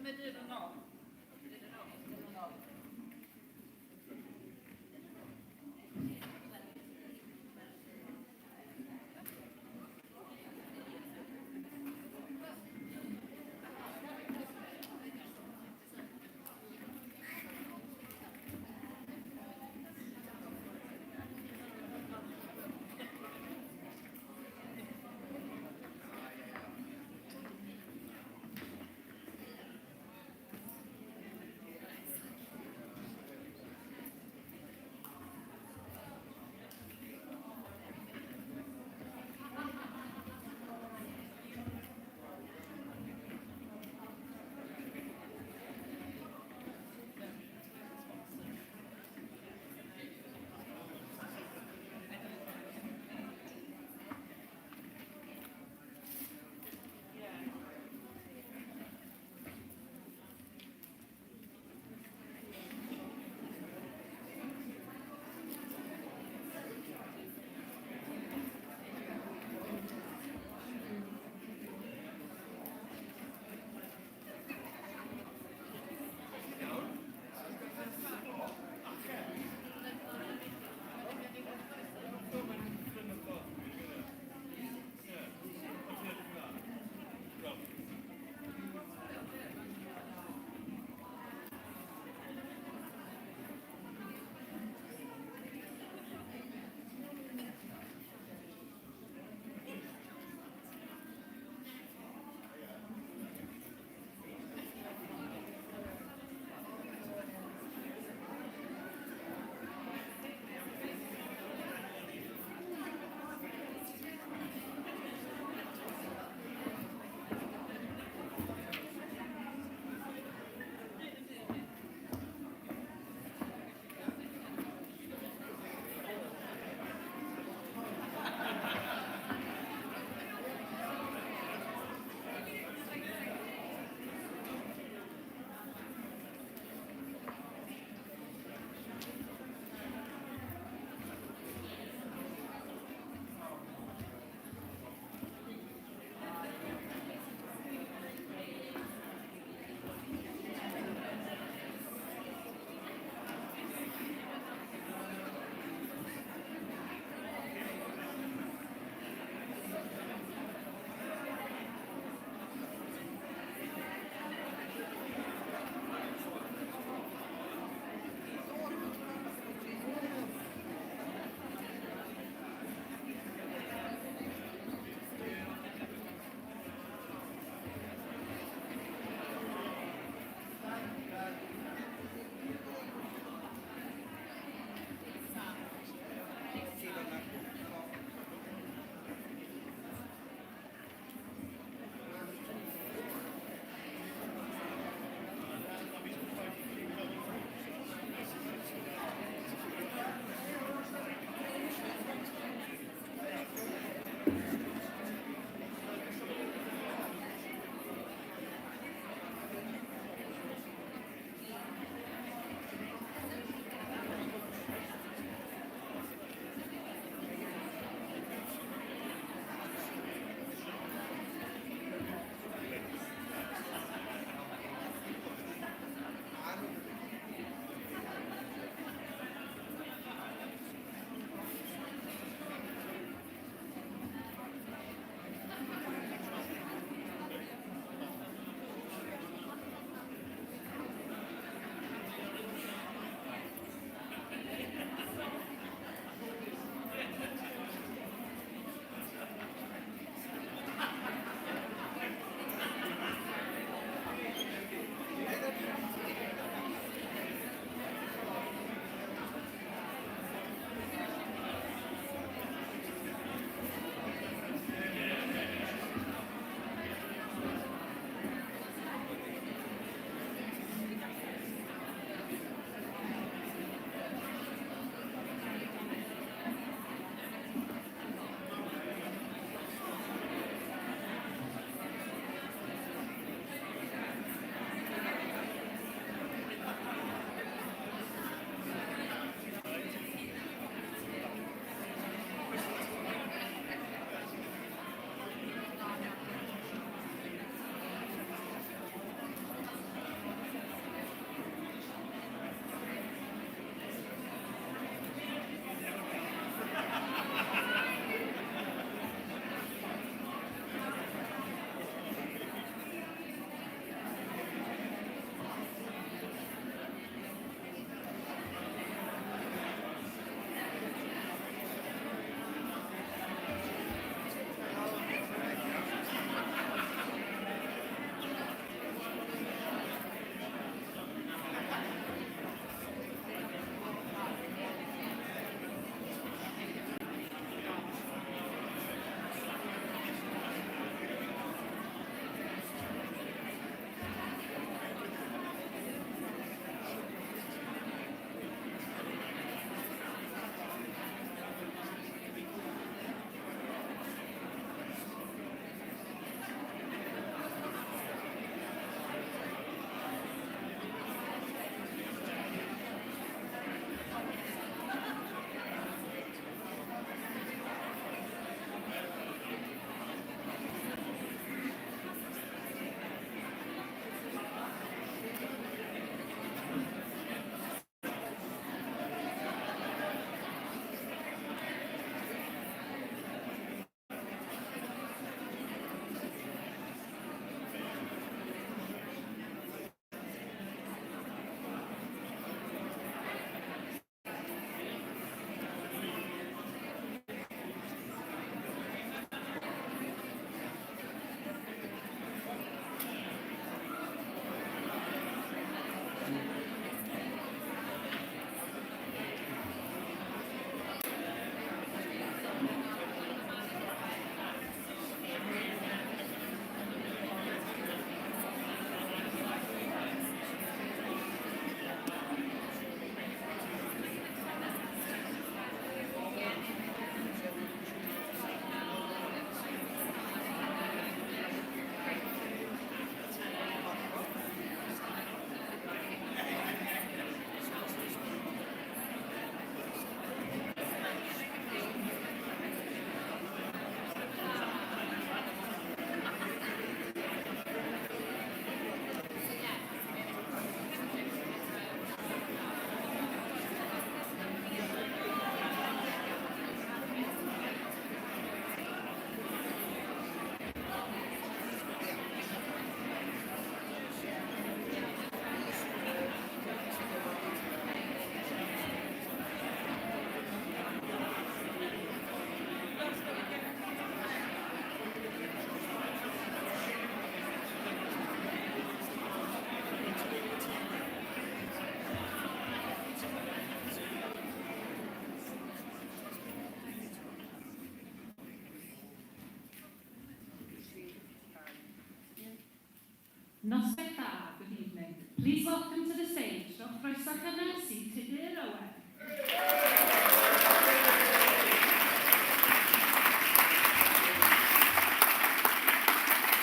Meddyl yn ôl. Meddyl yn ôl.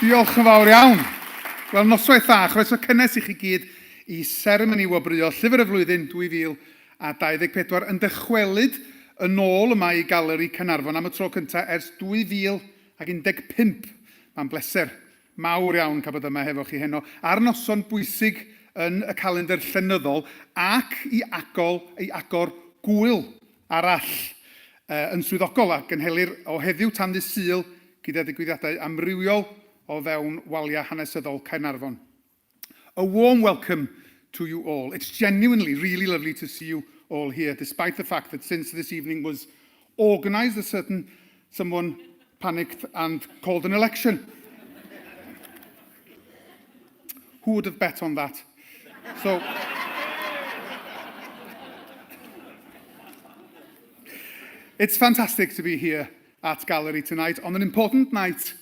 Diolch yn fawr iawn. Wel, noswaith dda, chroeso cynnes i chi gyd i Seremoni Wobrwyo Llyfr y Flwyddyn 2024 yn dychwelyd yn ôl yma i Galeri Caernarfon am y tro cyntaf ers 2015. Mae'n bleser mawr iawn cael bod yma hefo chi heno ar noson bwysig yn y calendar llenyddol ac i agor gwyl arall yn swyddogol ac yn helir o heddiw tan ddydd Sul gyda digwyddiadau amrywiol o fewn waliau hanesyddol Caernarfon. A warm welcome to you all. It's genuinely really lovely to see you all here, despite the fact that since this evening was organised, someone panicked and called an election. Who would have bet on that? So, it's fantastic to be here at Gallery tonight on an important night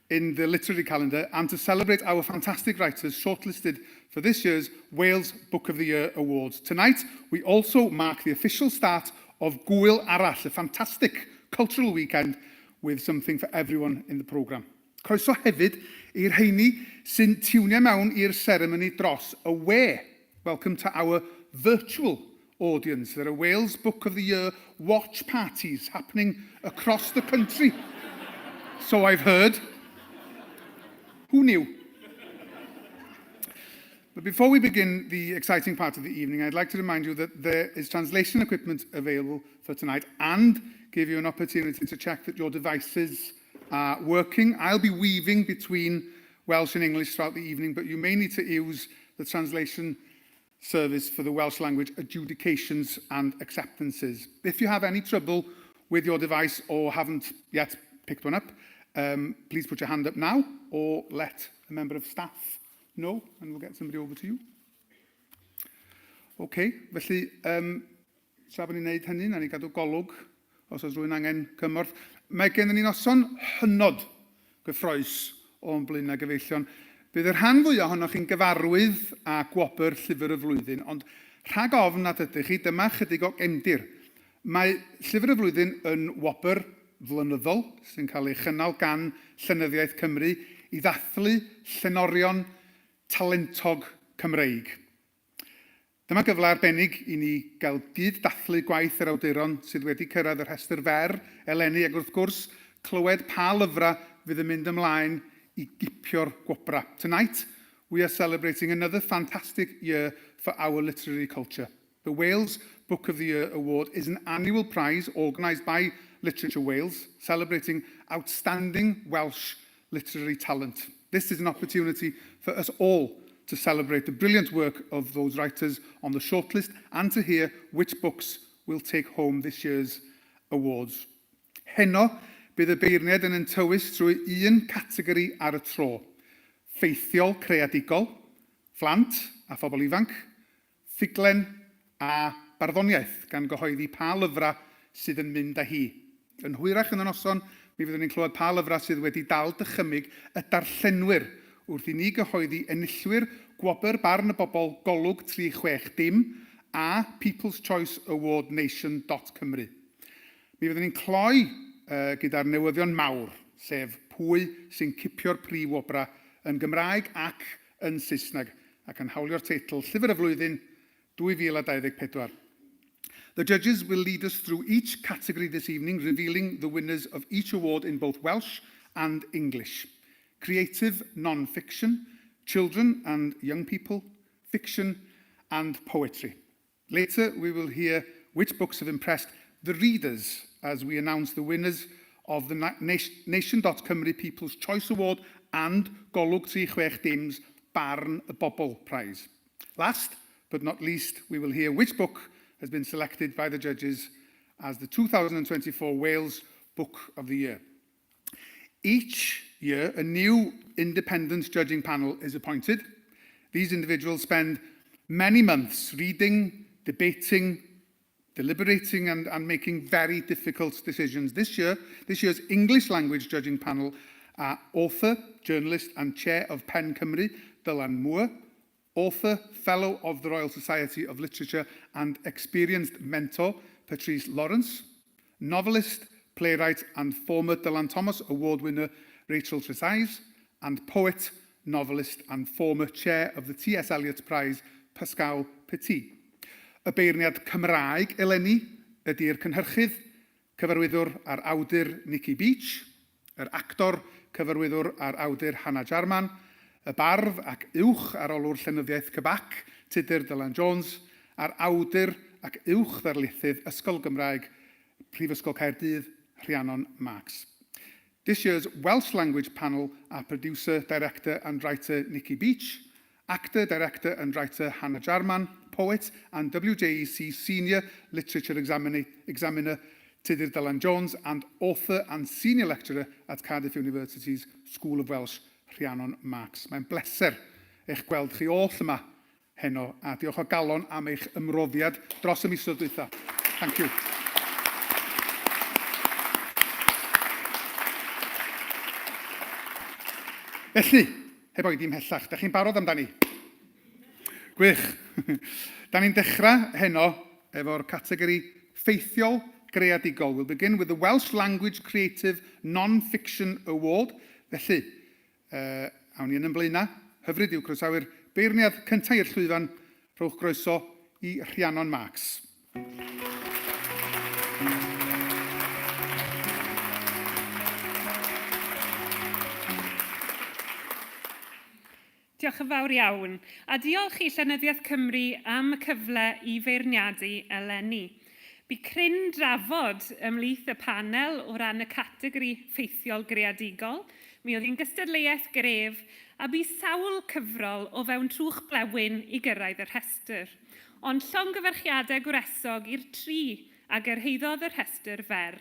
in the literary calendar and to celebrate our fantastic writers shortlisted for this year's Wales Book of the Year Awards. Tonight, we also mark the official start of Gwyl Arall, a fantastic cultural weekend with something for everyone in the programme. Croeso hefyd i'r rheini sy'n tiwnio mewn i'r seremoni dros y we. Welcome to our virtual audience. There are Wales Book of the Year watch parties happening across the country. So I've heard. Who knew? But before we begin the exciting part of the evening, I'd like to remind you that there is translation equipment available for tonight and give you an opportunity to check that your devices are working. I'll be weaving between Welsh and English throughout the evening, but you may need to use the translation service for the Welsh language adjudications and acceptances. If you have any trouble with your device or haven't yet picked one up, please put your hand up now or let a member of staff know and we'll get somebody over to you. OK, felly, tra bod ni'n neud hynny, na ni gadw golwg os oes rhywun angen cymorth. Mae gen ni noson hynod gyffroes o'n blaen a gyfeillion. Bydd yr rhan fwyaf ohonoch chi'n gyfarwydd â gwobr Llyfr y Flwyddyn, ond rhag ofn nad ydych chi, dyma chydig o gefndir. Mae Llyfr y Flwyddyn yn wobr flynyddol sy'n cael ei chynnal gan Llenyddiaeth Cymru i ddathlu llenorion talentog Cymreig. Dyma gyfle arbennig i ni gael gyd dathlu gwaith yr awduron sydd wedi cyrraedd y rhestr fer eleni ac wrth gwrs clywed pa lyfrau fydd yn mynd ymlaen i gipio'r gwobra. Tonight, we are celebrating another fantastic year for our literary culture. The Wales Book of the Year Award is an annual prize organised by Literature Wales, celebrating outstanding Welsh literary talent. This is an opportunity for us all to celebrate the brilliant work of those writers on the shortlist and to hear which books will take home this year's awards. Heno, bydd y beirniad yn tywys trwy un categori ar y tro. Ffeithiol creadigol, phlant a phobl ifanc, ffuglen a barddoniaeth gan gyhoeddi pa lyfrau sydd yn mynd â hi. Yn hwyrach yn y noson, mi fyddwn ni'n clywed pa lyfrau sydd wedi dal dychymyg y darllenwyr wrth i ni gyhoeddi enillwyr gwobr barn y bobl golwg 360 a People's Choice Award Nation.Cymru. Mi fyddwn ni'n cloi gyda'r newyddion mawr, sef pwy sy'n cipio'r prif wobra yn Gymraeg ac yn Saesneg, ac yn hawlio'r teitl Llyfr y Flwyddyn 2024. The judges will lead us through each category this evening, revealing the winners of each award in both Welsh and English. Creative non-fiction, children and young people, fiction and poetry. Later, we will hear which books have impressed the readers as we announce the winners of the Nation.Cymru People's Choice Award and Golwg 360's Barn y Bobl Prize. Last but not least, we will hear which book has been selected by the judges as the 2024 Wales Book of the Year. Each year, a new independent judging panel is appointed. These individuals spend many months reading, debating, deliberating and making very difficult decisions. This year's English language judging panel are author, journalist and chair of Pen Cymru, Dylan Moore, author, fellow of the Royal Society of Literature and experienced mentor, Patrice Lawrence, novelist, playwright and former Dylan Thomas Award winner, Rachel Trezise, and poet, novelist and former chair of the T.S. Eliot Prize, Pascal Petit. Y beirniad Cymraeg eleni ydy'r cynhyrchydd, cyfarwyddwr a'r awdur Nicky Beach, yr actor, cyfarwyddwr a'r awdur Hannah Jarman, y bardd ac uwch ar olwr llenyddiaeth Cybac, Tudur Dylan Jones, a'r awdur ac uwch ddarlithydd Ysgol Gymraeg, Prifysgol Caerdydd, Rhiannon Marks. This year's Welsh language panel are producer, director and writer Nicky Beach, actor, director and writer Hannah Jarman, poet and WJEC senior literature examiner Tudur Dylan Jones, and author and senior lecturer at Cardiff University's School of Welsh, Rhiannon Marks. Mae'n bleser eich gweld chi oll yma heno, a diolch o galon am eich ymroddiad dros y misoedd dwytha. Thank you. Felly, heb oedi ymhellach, da chi'n barod amdani? Gwych. Da ni'n dechrau heno efo'r categori ffeithiol greadigol. We'll begin with the Welsh Language Creative Non-Fiction Award. Felly, awn ni yn ymlaena. Hyfryd i'w croesawu'r beirniad cyntaf i'r llwyfan. Rhowch groeso i Rhiannon Marks. Diolch yn fawr iawn, a diolch i Llenyddiaeth Cymru am y cyfle i feirniadu eleni. Bu cryn drafod ymhlith y panel o ran y categori ffeithiol greadigol. Mi oedd hi'n gystadleuaeth gref a bu sawl cyfrol o fewn trwch blewyn i gyrraedd y rhestr. Ond llongyfarchiadau gwresog i'r tri a gyrhaeddodd y rhestr fer.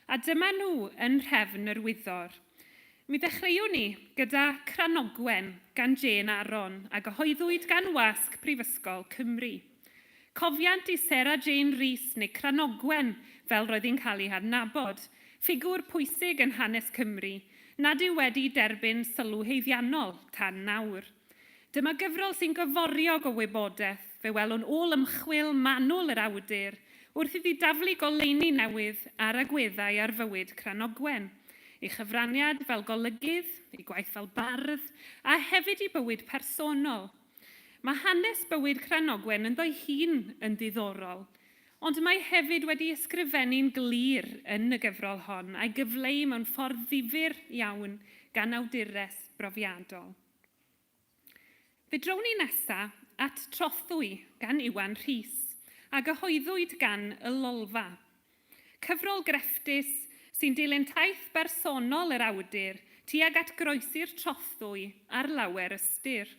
A dyma nhw yn nhrefn yr wyddor. Mi ddechreuwn ni gyda Cranogwen gan Jane Aron a gyhoeddwyd gan wasg Prifysgol Cymru. Cofiant i Sarah Jane Rhys neu Cranogwen fel roedd hi'n cael ei hadnabod, ffigwr pwysig yn hanes Cymru, nad yw wedi derbyn sylw heiddiannol tan nawr. Dyma gyfrol sy'n gyforiog o wybodaeth, fe welwn ôl ymchwil manwl yr awdur, wrth iddi daflu goleuni newydd ar agweddau ar fywyd Cranogwen. Ei chyfraniad fel golygydd, ei gwaith fel bardd, a hefyd ei bywyd personol. Mae hanes bywyd Cranogwen yn ddoi hun yn ddiddorol, ond mae hefyd wedi ysgrifennu'n glir yn y gyfrol hon a'i gyfleu mewn ffordd ddifyr iawn gan awdures brofiadol. Fe drown ni nesaf at Trothwy gan Iwan Rhys a gyhoeddwyd gan y Lolfa. Cyfrol grefftus sy'n dilyn taith bersonol yr awdur tuag at groesi'r trothwy ar lawer ystyr.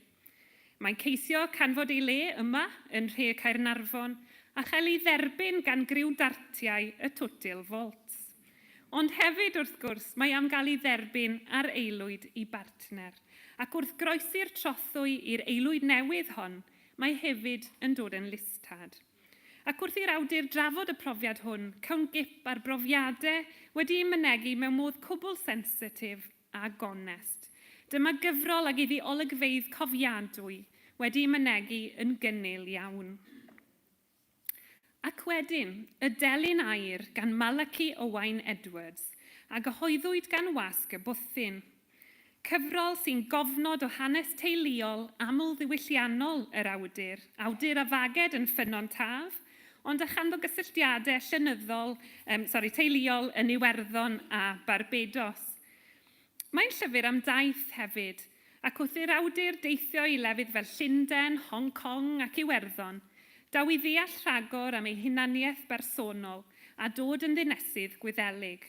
Mae'n ceisio canfod ei le yma yn Rhe Caernarfon a chael ei dderbyn gan griw dartiau y Twtil Volts. Ond hefyd wrth gwrs mae am gael ei dderbyn ar aelwyd i bartner, ac wrth groesi'r trothwy i'r aelwyd newydd hon, mae hefyd yn dod yn listad. Ac wrth i'r awdur drafod y profiad hwn, cawn gip ar brofiadau wedi'i mynegu mewn modd cwbl sensitif a gonest. Dyma gyfrol ag iddi olygfeydd cofiadwy wedi'i mynegu yn gynnil iawn. Ac wedyn, y Delyn Aur gan Malachi Owain Edwards a gyhoeddwyd gan wasg y Bwthyn. Cyfrol sy'n gofnod o hanes teuluol aml ddiwylliannol yr awdur a faged yn Ffynnon Taf, ond a chanddo gysylltiadau teuluol yn Iwerddon a Barbados. Mae'n llyfr am daith hefyd, ac wrth i'r awdur deithio i lefydd fel Llundain, Hong Kong ac Iwerddon, daw i ddeall rhagor am ei hunaniaeth bersonol a dod yn ddinesydd gwyddelig.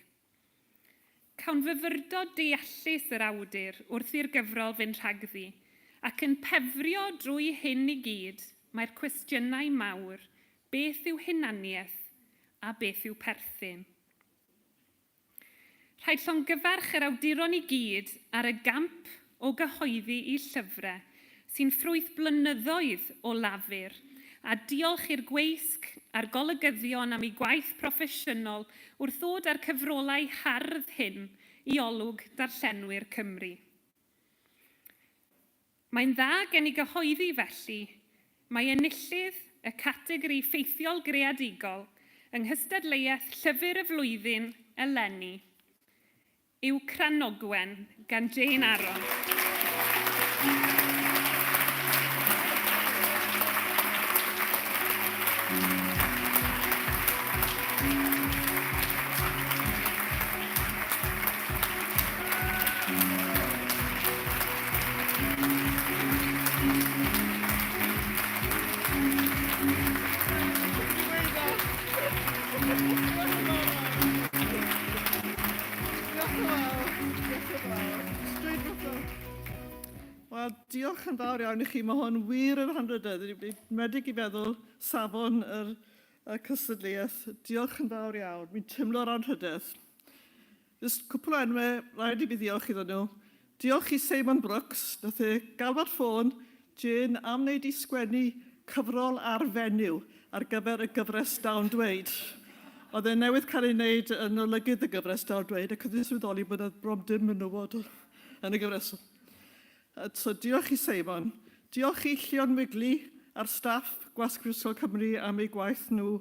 Cawn fyfyrdod deallus yr awdur wrth i'r gyfrol fynd rhagddi, ac yn pefrio drwy hyn i gyd mae'r cwestiynau mawr, beth yw hunaniaeth a beth yw perthyn. Rhaid llongyfarch yr awduron i gyd ar y gamp o gyhoeddi i llyfrau sy'n ffrwyth blynyddoedd o lafur, a diolch i'r gweisg a'r golygyddion am ei gwaith proffesiynol wrth ddod â'r cyfrolau hardd hyn i olwg darllenwyr Cymru. Mae'n dda gen i gyhoeddi felly, mae enillydd y categori ffeithiol greadigol yng nghystadleuaeth Llyfr y Flwyddyn eleni yw Cranogwen gan Jane Aron. Wel, diolch yn fawr iawn i chi. Mae hwn wir yn handrydydd. Medig i feddwl safon y cystadleuaeth. Diolch yn fawr iawn. Mi'n teimlo'r anrhydydd. Just cwpl o enwau, rhaid i fi ddiolch iddyn nhw. Diolch i Simon Brooks, nath e galfod ffôn Jane am wneud i sgwennu cyfrol ar fenyw ar gyfer y gyfres dawn dweud. Oedd e newydd cael ei wneud yn olygydd y gyfres dawn dweud, ac oedd e'n swyddoli bod e bron dim menywod yn y gyfres. So diolch i Simon. Diolch i Llion Wigli a'r staff Gwasg Prifysgol Cymru am ei gwaith nhw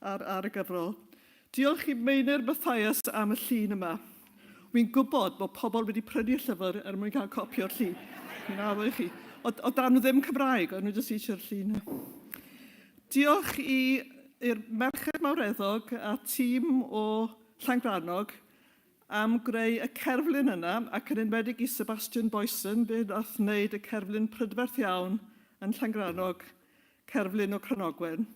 ar y gyfrol. Diolch i Meinir Mathias am y llun yma. Wi'n gwybod bod pobl wedi prynu llyfr er mwyn cael copio'r llun. Na, fo i chi. O dan nhw ddim Cymraeg, ond nhw jyst eisiau'r llun. Diolch i'r Merched Mawreddog a tîm o Llangrannog am greu y cerflun yna, ac yn enwedig i Sebastian Boyson, fe nath wneud y cerflun prydferth iawn yn Llangrannog, cerflun o Cranogwen.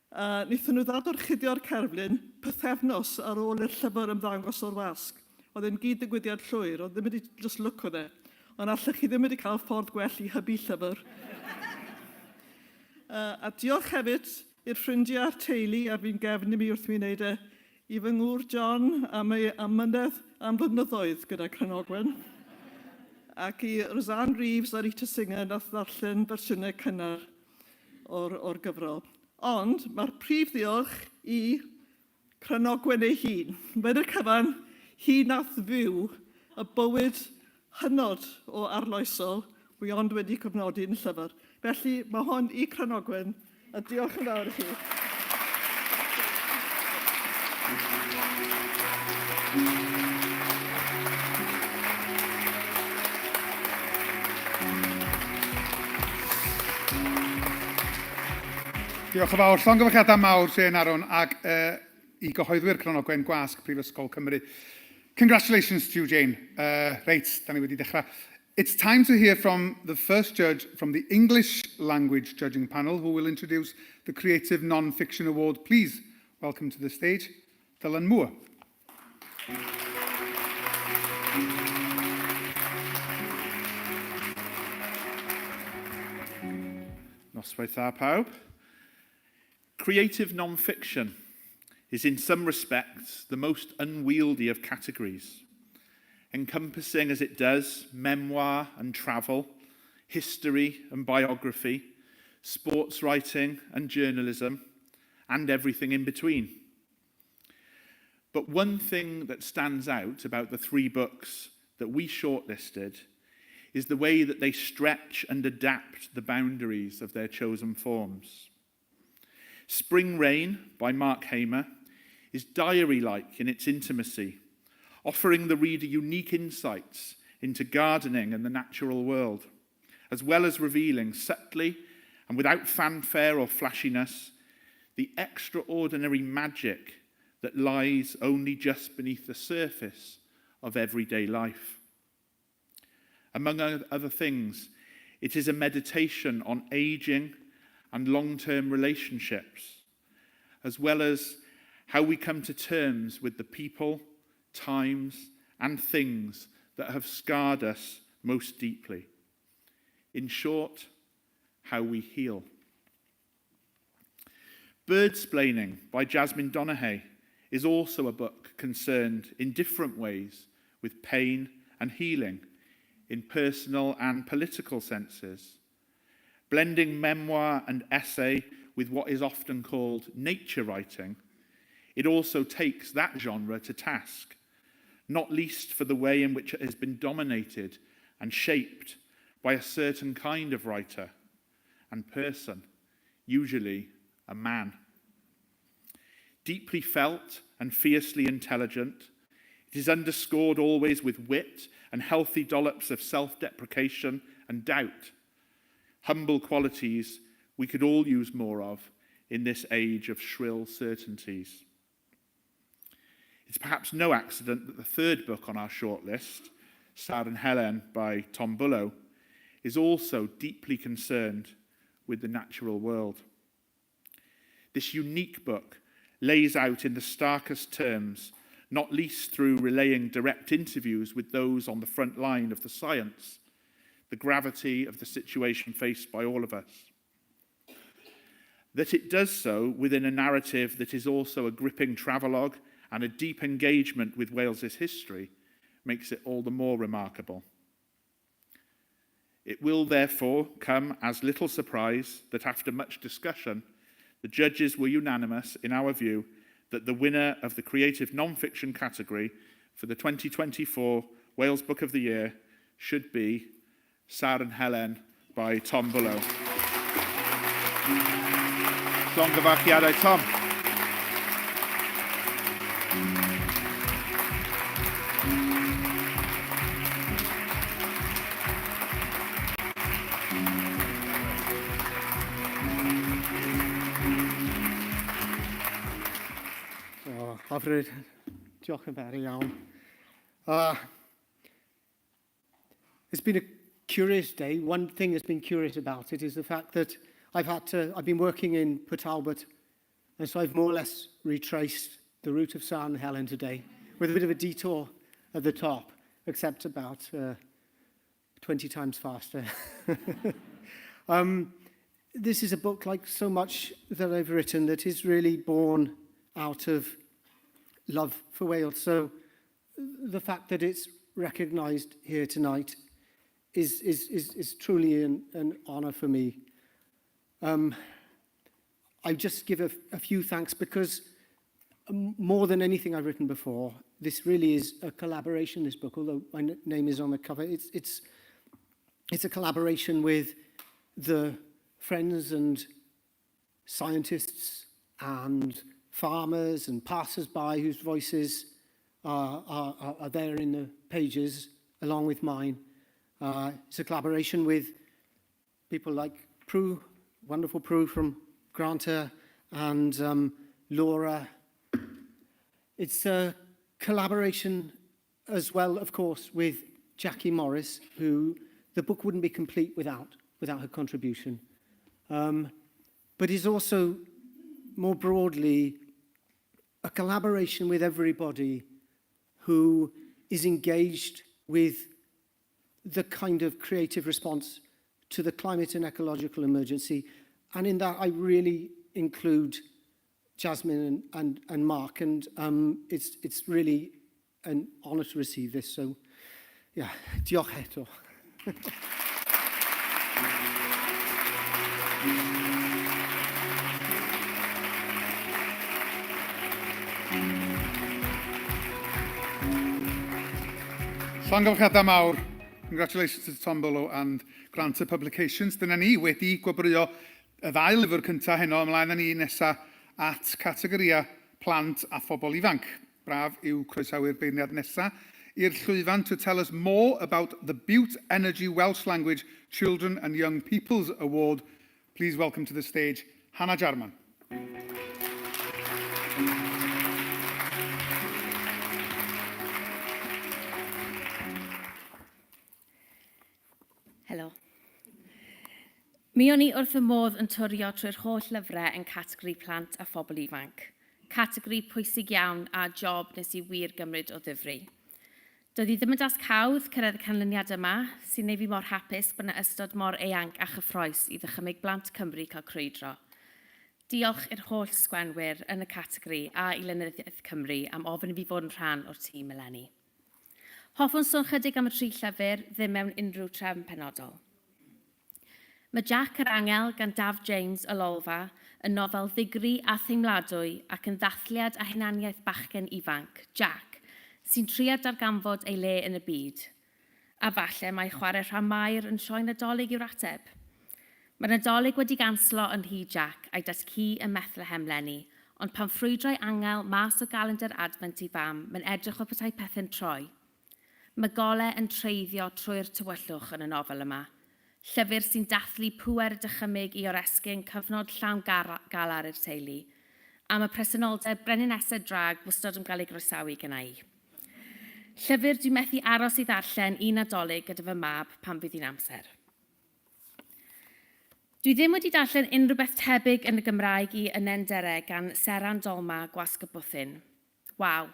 Wnaethon nhw ddadorchuddio'r cerflun pythefnos ar ôl i'r llyfr ymddangos o'r wasg. Oedd e'n gyd digwyddiad llwyr, oedd ddim wedi just look o dde. Ond allech chi ddim wedi cael ffordd gwell i hybu llyfr. A diolch hefyd i'r ffrindiau a'r teulu, a fi'n gefn i mi wrth mi wneud i fy ngŵr John am mynedd am flynyddoedd gyda Cranogwen. Ac i Rosanne Reeves a Rita Singer nath ddarllen fersiynau cynnar o'r gyfrol. Ond mae'r prif ddiolch i Cranogwen ei hun. Mae'n y cyfan, hi nath fyw y bywyd hynod o arloesol wy ond wedi cyfnodi yn y llyfr. Felly mae hon i Cranogwen, a diolch yn fawr i chi. Diolch yn fawr. Llongyfarchiadau mawr Jane Aron ac i gyhoeddwyr Cranogwen Gwasg Prifysgol Cymru. Congratulations to you, Jane. Reit, da ni wedi dechrau. It's time to hear from the first judge from the English language judging panel who will introduce the Creative Non-Fiction Award. Please welcome to the stage, Dylan Moore. Noswaith dda pawb. Creative non-fiction is in some respects the most unwieldy of categories, encompassing as it does memoir and travel, history and biography, sports writing and journalism, and everything in between. But one thing that stands out about the 3 books that we shortlisted is the way that they stretch and adapt the boundaries of their chosen forms. Spring Rain by Mark Hamer is diary-like in its intimacy, offering the reader unique insights into gardening and the natural world, as well as revealing subtly and without fanfare or flashiness the extraordinary magic that lies only just beneath the surface of everyday life. Among other things, it is a meditation on aging and long-term relationships, as well as how we come to terms with the people, times, and things that have scarred us most deeply. In short, how we heal. Birdsplaining by Jasmine Donaghy is also a book concerned in different ways with pain and healing in personal and political senses. Blending memoir and essay with what is often called nature writing, it also takes that genre to task, not least for the way in which it has been dominated and shaped by a certain kind of writer and person, usually a man. Deeply felt and fiercely intelligent, it is underscored always with wit and healthy dollops of self-deprecation and doubt. Humble qualities we could all use more of in this age of shrill certainties. It's perhaps no accident that the third book on our shortlist, Sad and Helen by Tom Bullough, is also deeply concerned with the natural world. This unique book lays out in the starkest terms, not least through relaying direct interviews with those on the front line of the science, the gravity of the situation faced by all of us. That it does so within a narrative that is also a gripping travelogue and a deep engagement with Wales's history makes it all the more remarkable. It will therefore come as little surprise that after much discussion, the judges were unanimous in our view that the winner of the creative non-fiction category for the 2024 Wales Book of the Year should be Sad and Helen by Tom Bullough. Llongyfarchiadau, Tom. Ffryd, diolch yn fawr iawn. It's been a curious day. One thing that's been curious about it is the fact that I've been working in Port Talbot, and so I've more or less retraced the route of San Helen today, with a bit of a detour at the top, except about 20 times faster. This is a book, like so much that I've written, that is really born out of love for Wales. So the fact that it's recognised here tonight is truly an honour for me. I just give a few thanks because more than anything I've written before, this really is a collaboration, this book, although my name is on the cover. It's a collaboration with the friends and scientists and farmers and passers-by whose voices are there in the pages along with mine. It's a collaboration with people like Prue, wonderful Prue from Granta, and Laura. It's a collaboration as well, of course, with Jackie Morris, who the book wouldn't be complete without her contribution. But is also, more broadly, a collaboration with everybody who is engaged with the kind of creative response to the climate and ecological emergency. And in that, I really include Jasmine and Mark, and it's really an honour to receive this. So, yeah, diolch eto. Llongyfarchiadau mawr. Congratulations to Tom Bullough and Granta Publications. Dyna ni wedi gwobrwyo y ddau lyfr cyntaf heno ymlaen â ni nesaf at categoria plant a phobl ifanc. Braf yw croesawu'r beirniad nesaf i'r llwyfan to tell us more about the Butte Energy Welsh Language Children and Young People's Award. Please welcome to the stage Hannah Jarman. Helo. Mi o'n i wrth y modd yn twrio trwy'r holl lyfrau yn categori plant a phobl ifanc. Categori pwysig iawn a job nes i wir gymryd o ddifri. Doedd hi ddim yn dasg hawdd cyrraedd y canlyniad yma, sy'n neud fi mor hapus bod yna ystod mor eang a chyffroes i ddychymyg blant Cymru cael crwydro. Diolch i'r holl sgwenwyr yn y categori a i Lenyddiaeth Cymru am ofyn i fi fod yn rhan o'r tîm eleni. Hoffwn sôn chydig am y tri llyfr ddim mewn unrhyw trefn penodol. Mae Jack yr Angel gan Daf James o Lolfa yn nofel ddigri a theimladwy ac yn ddathliad a hunaniaeth bachgen ifanc, Jack, sy'n trio darganfod ei le yn y byd. A falle mae chwarae rhan mair yn sioe Nadolig yw'r ateb. Mae'r Nadolig wedi ganslo yn hi Jack a'i datgu yn Methlehem leni, ond pan ffrwydrau angel mas o galendar advent i fam, mae'n edrych o petai pethau'n troi. Mae golau yn treiddio trwy'r tywyllwch yn y nofel yma. Llyfr sy'n dathlu pŵer dychymyg i oresgyn cyfnod llawn galar i'r teulu. A mae presenoldeb breninесau drag wastad yn cael ei groesawu gyda i. Llyfr dwi'n methu aros i ddarllen un Nadolig gyda fy mab pan fydd hi'n amser. Dwi ddim wedi darllen unrhyw beth tebyg yn y Gymraeg i Ynenderau gan Seran Dolma Gwasg y Bwthyn. Waw,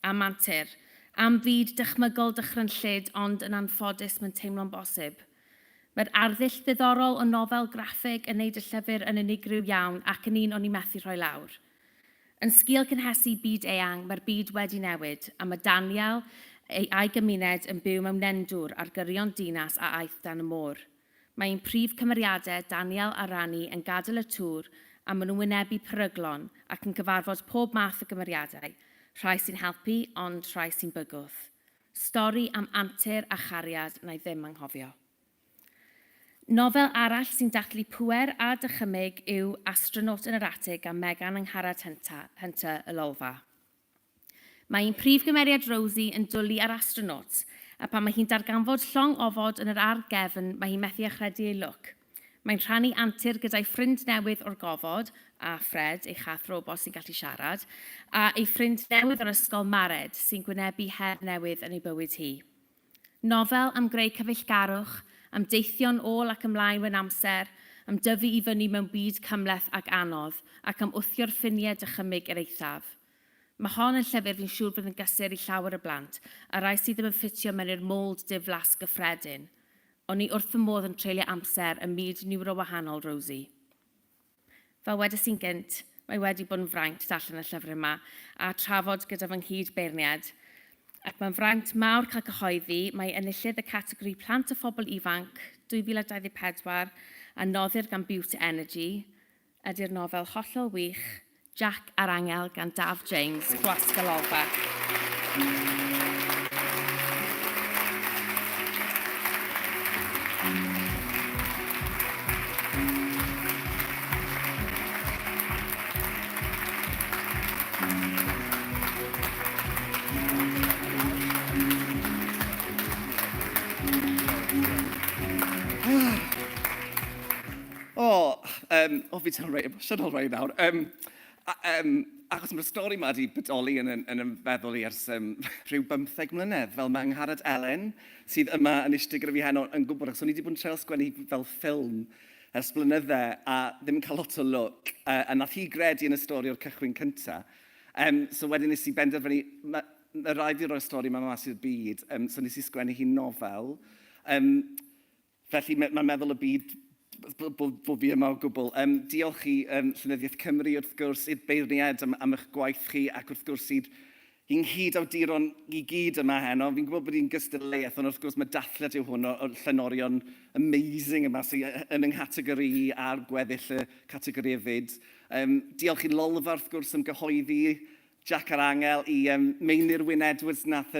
am antur, am fyd dychmygol dychrynllyd ond yn anffodus mae'n teimlo'n bosib. Mae'r arddull ddiddorol o nofel graffig yn neud y llyfr yn unigryw iawn ac yn un o'n i methu rhoi lawr. Yn sgil cynhesu byd eang, mae'r byd wedi newid, a mae Daniel a'i gymuned yn byw mewn nendwr ar gyrion dinas a aeth dan y môr. Mae'n prif cymeriadau Daniel a Rani yn gadael y tŵr a maen nhw'n wynebu peryglon ac yn gyfarfod pob math o gymeriadau, rhai sy'n helpu ond rhai sy'n bygwth. Stori am antur a chariad na i ddim anghofio. Nofel arall sy'n dathlu pŵer a dychymyg yw Astronaut yn yr Atig a Megan Angharad Hunter y Lolfa. Mae'n prif gymeriad Rosie yn dwlu ar astronaut, a pan mae hi'n darganfod llong ofod yn yr ardd gefn, mae hi'n methu achredu ei lwc. Mae'n rhannu antur gyda'i ffrind newydd o'r gofod, a Ffryd, ei chath robot sy'n gallu siarad, a ei ffrind newydd o'r ysgol Mared sy'n gwynebu her newydd yn ei bywyd hi. Nofel am greu cyfeillgarwch, am deithio'n ôl ac ymlaen mewn amser, am dyfu i fyny mewn byd cymleth ac anodd, ac am wthio'r ffiniau dychymyg yr eithaf. Mae hon yn llyfr fi'n siŵr bydd yn gysur i llawer y blant, a rai sydd ddim yn ffitio mewn i'r mold diflas gyffredin. O'n i wrth fy modd yn treulio amser y myd niwrowahanol Rosie. Fel wedes i'n gynt, mae wedi bod yn fraint darllen y llyfr yma a trafod gyda fy nghyd beirniad. Ac mae'n fraint mawr cael cyhoeddi, mae enillydd y categori plant a phobl ifanc 2024 a noddir gan Beauty Energy ydy'r nofel hollol wych Jack a'r Angel gan Daf James, Gwasg y Lolfa. Fi ta'n rhaid emosiynol rhaid nawr. Achos mae'r stori yma wedi bodoli yn feddwl i ers rhyw 15 mlynedd, fel mae Angharad Elen, sydd yma yn eistedd gyda fi heno yn gwybod, achos o'n i wedi bod yn treul sgwennu fel ffilm ers blynyddau a ddim yn cael lot o look. A nath hi gredu yn y stori o'r cychwyn cyntaf. So wedyn nes i benderfynu, y rhaid i roi'r stori yma mas i'r byd, so nes i sgwennu hi nofel. Felly mae'n meddwl y byd bod fi yma o gwbl. Diolch i Llenyddiaeth Cymru wrth gwrs i'r beirniad am eich gwaith chi ac wrth gwrs i'n hyd-awduron i gyd yma heno. Fi'n gwybod bod hi'n gystadleuaeth, ond wrth gwrs mae dathliad yw hwn o'r llenorion amazing yma sy'n yn nghategori a'r gweddill y categori hefyd. Diolch i Lolfa wrth gwrs am gyhoeddi Jack a'r Angel, i Meinir Wyn Edwards nath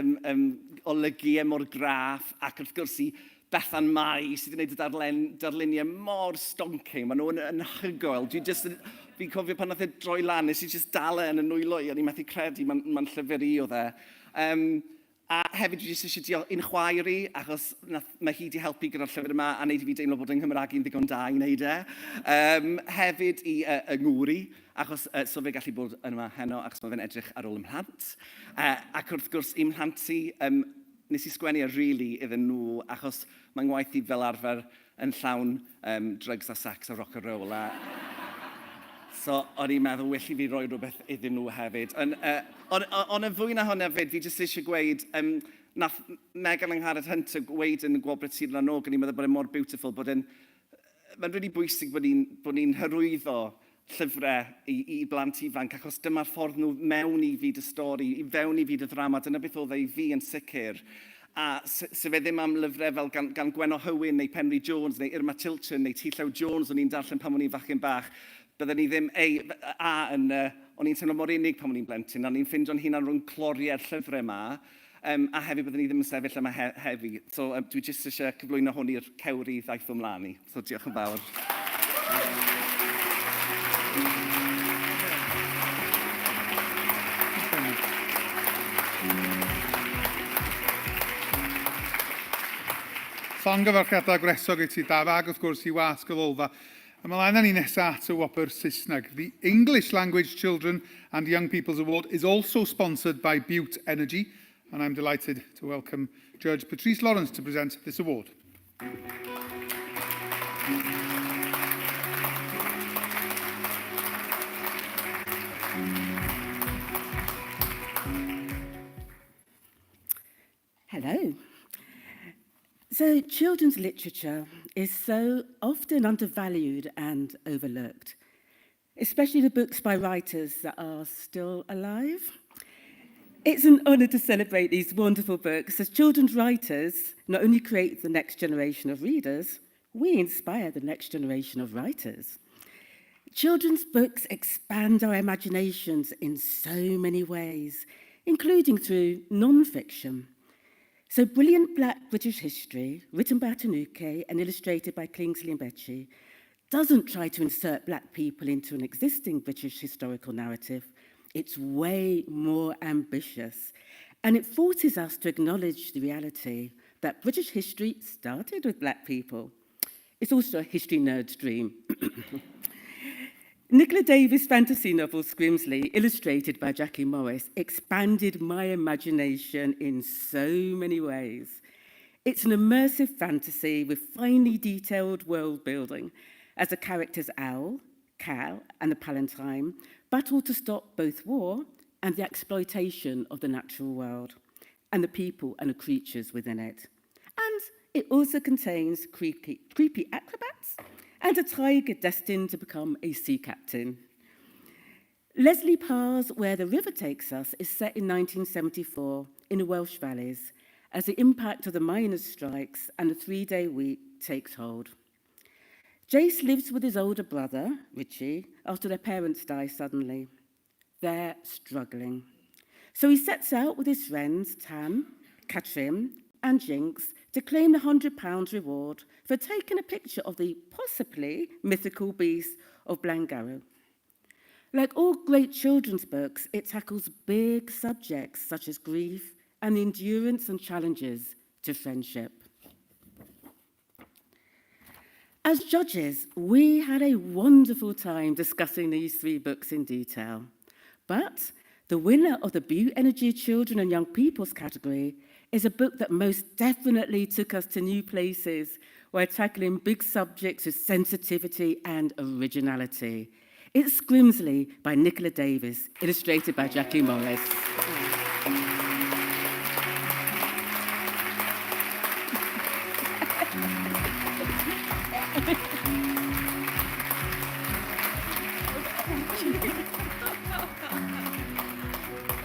olygu mor graff, ac wrth gwrs i Bethan Mai sydd wedi gwneud y darluniau mor stonking. Maen nhw'n anhygoel. Fi'n cofio pan nath droi lan, nes i jyst dal yn y nwylo i, a ni'n methu credu, mae'n llyfr i o dde. A hefyd dwi eisiau diolch i'n chwaer i, achos mae hi wedi helpu gyda'r llyfr yma a wneud i fi deimlo bod yng Nghymraeg i'n ddigon da i wneud e. Hefyd i yngwri, achos so fe gallu bod yma heno, achos mae fe'n edrych ar ôl ymhlant. Ac wrth gwrs i'n mhlant i, nes i sgwennu rili iddyn nhw, achos mae'n ngwaith i fel arfer yn llawn drugs a sex a rock and roll. So o'n i'n meddwl, well i fi roi rhywbeth iddyn nhw hefyd. Ond y fwy na hwnna hefyd, fi jyst eisiau gweud, nath Megan Angharad Hunter gweud yn y Gwobryd Sir Lanog, o'n i'n meddwl bod e'n mor beautiful, mae'n really bwysig bod ni'n hyrwyddo llyfrau i blant ifanc, achos dyma'r ffordd nhw mewn i fyd y stori, i fewn i fyd y ddrama. Dyna beth oedd ei fi yn sicr. A se fe ddim am lyfrau fel gan Gwen o Hywyn, neu Penry Jones, neu Irma Chiltern, neu T-Llew Jones, o'n i'n darllen pan o'n i'n fachgen bach. Byddwn ni ddim, o'n i'n teimlo mor unig pan o'n i'n blentyn, a ni'n ffindio'n hunan rhwng cloriau'r llyfrau yma, a hefyd byddwn ni ddim yn sefyll yma heddi. So dwi jyst eisiau cyflwyno hwn i'r cewri ddaeth ymlaen i. So diolch yn fawr. Llongyfarchiadau gresog i ti, Daf, ag wrth gwrs i wasg y lolfa. Ymlaen ni nesaf at y wobr Saesneg. The English Language Children and Young People's Award is also sponsored by Butte Energy, and I'm delighted to welcome Judge Patrice Lawrence to present this award. Hello. So, children's literature is so often undervalued and overlooked, especially the books by writers that are still alive. It's an honour to celebrate these wonderful books, as children's writers not only create the next generation of readers, we inspire the next generation of writers. Children's books expand our imaginations in so many ways, including through non-fiction. So brilliant Black British history, written by Tanuke and illustrated by Kingsley and Betchy, doesn't try to insert Black people into an existing British historical narrative. It's way more ambitious, and it forces us to acknowledge the reality that British history started with Black people. It's also a history nerd's dream. Nicola Davis' fantasy novel Scrimsley, illustrated by Jackie Morris, expanded my imagination in so many ways. It's an immersive fantasy with finely detailed world building as the characters Owl, Cal, and the Palatine battle to stop both war and the exploitation of the natural world, and the people and the creatures within it. And it also contains creepy acrobats and a tiger destined to become a sea captain. Leslie Parr's Where the River Takes Us is set in 1974 in the Welsh Valleys as the impact of the miners' strikes and the 3-day week takes hold. Jace lives with his older brother, Richie, after their parents die suddenly. They're struggling. So he sets out with his friends Tam, Katrin, and Jinx to claim the £100 reward for taking a picture of the possibly mythical beast of Blangarrow. Like all great children's books, it tackles big subjects such as grief and the endurance and challenges to friendship. As judges, we had a wonderful time discussing these 3 books in detail. But the winner of the Butte Energy Children and Young People's category is a book that most definitely took us to new places while tackling big subjects with sensitivity and originality. It's Scrimsley by Nicola Davis, illustrated by Jackie Morris.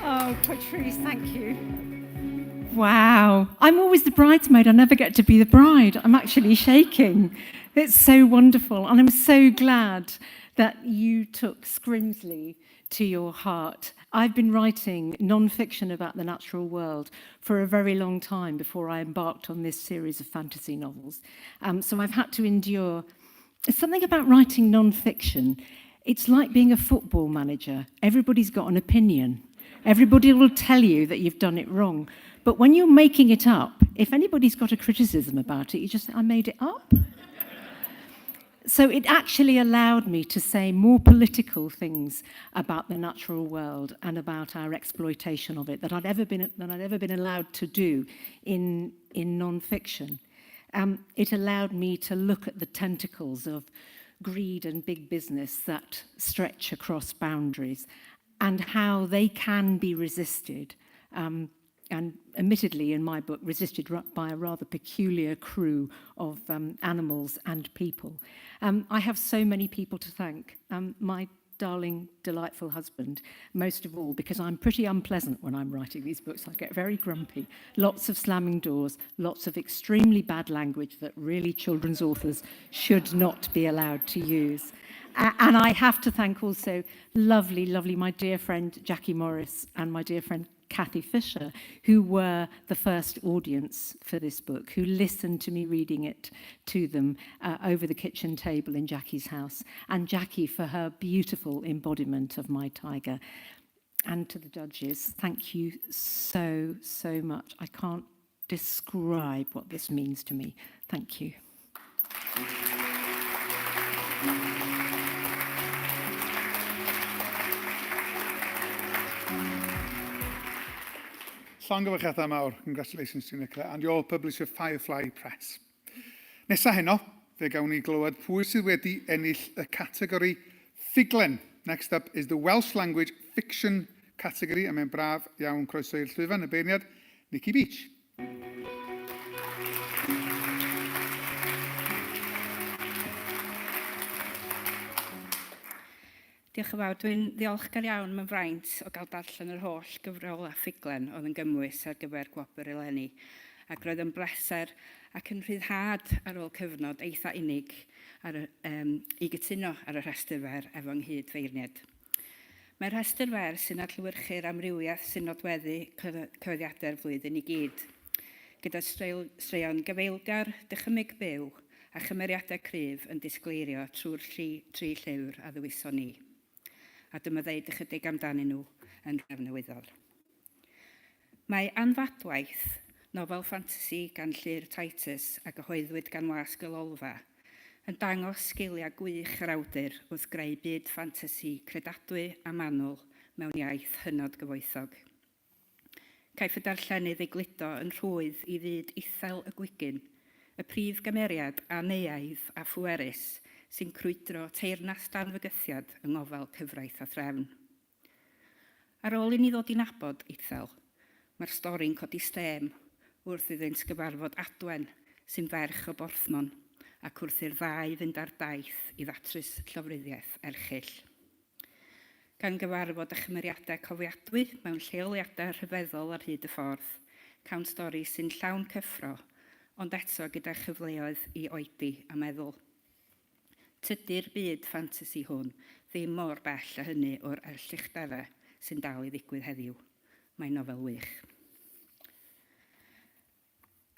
Oh, Patrice, thank you. Wow. I'm always the bridesmaid. I never get to be the bride. I'm actually shaking. It's so wonderful. And I'm so glad that you took Scrimsley to your heart. I've been writing non-fiction about the natural world for a very long time before I embarked on this series of fantasy novels. So I've had to endure. There's something about writing non-fiction. It's like being a football manager. Everybody's got an opinion. Everybody will tell you that you've done it wrong. But when you're making it up, if anybody's got a criticism about it, you just say, I made it up. So it actually allowed me to say more political things about the natural world and about our exploitation of it than I'd ever been allowed to do in non-fiction. It allowed me to look at the tentacles of greed and big business that stretch across boundaries and how they can be resisted. And admittedly, in my book, resisted by a rather peculiar crew of animals and people. I have so many people to thank. My darling, delightful husband, most of all, because I'm pretty unpleasant when I'm writing these books. I get very grumpy. Lots of slamming doors, lots of extremely bad language that really children's authors should not be allowed to use. And I have to thank also lovely, my dear friend Jackie Morris and my dear friend Kathy Fisher, who were the first audience for this book, who listened to me reading it to them over the kitchen table in Jackie's house, and Jackie for her beautiful embodiment of my tiger. And to the judges, thank you so much. I can't describe what this means to me. Thank you. Llongyfarchiadau mawr. Congratulations to Nicola. And your publisher Firefly Press. Nesa heno, fe gawn ni glywed pwy sydd wedi ennill y categori ffuglen. Next up is the Welsh Language Fiction category, a mae'n braf iawn croeso i'r llwyfan, y beirniad, Nicky Beach. Diolch yn fawr. Dwi'n ddiolchgar iawn mewn fraint o gael darllen yr holl gyfrol a ffuglen oedd yn gymwys ar gyfer gwobr eleni. Ac roedd yn bleser ac yn rhyddhad ar ôl cyfnod eitha unig i gytuno ar y rhestr fer efo ynghyd feirniad. Mae'r rhestr fer sy'n adlewyrchu'r amrywiaeth sy'n nodweddu cyhoeddiadau'r flwyddyn i gyd, gyda straeon gyfeilgar, dychymyg byw a chymeriadau cryf yn disgleirio trwy'r tri llyfr a ddewiso ni. A dyma ddeud ychydig amdanyn nhw yn rhefnewyddol. Mae Anfadwaith, nofel ffantasi gan Llyfr Titus a gyhoeddwyd gan wasg y Lolfa, yn dangos sgiliau gwych yr awdur wrth greu byd ffantasi credadwy a manwl mewn iaith hynod gyfoethog. Caiff y darllenydd ei gludo yn rhwydd i fyd Ithel y Gwigyn, y prif gymeriad aneuaidd a phwerus sy'n crwydro teyrnas danfygythiad yng ngofal cyfraith a threfn. Ar ôl i ni ddod i nabod Ithel, mae'r stori'n codi stêm wrth iddynt gyfarfod Adwen sy'n ferch o Borthmon ac wrth i'r ddau fynd ar daith i ddatrys llofruddiaeth erchyll. Gan gyfarfod y chymeriadau cofiadwy mewn lleoliadau rhyfeddol ar hyd y ffordd, cawn stori sy'n llawn cyffro, ond eto gyda chyfleoedd i oedi a meddwl. Tydi'r byd ffantasi hwn ddim mor bell a hynny o'r erllychderau sy'n dal i ddigwydd heddiw. Mae'n nofel wych.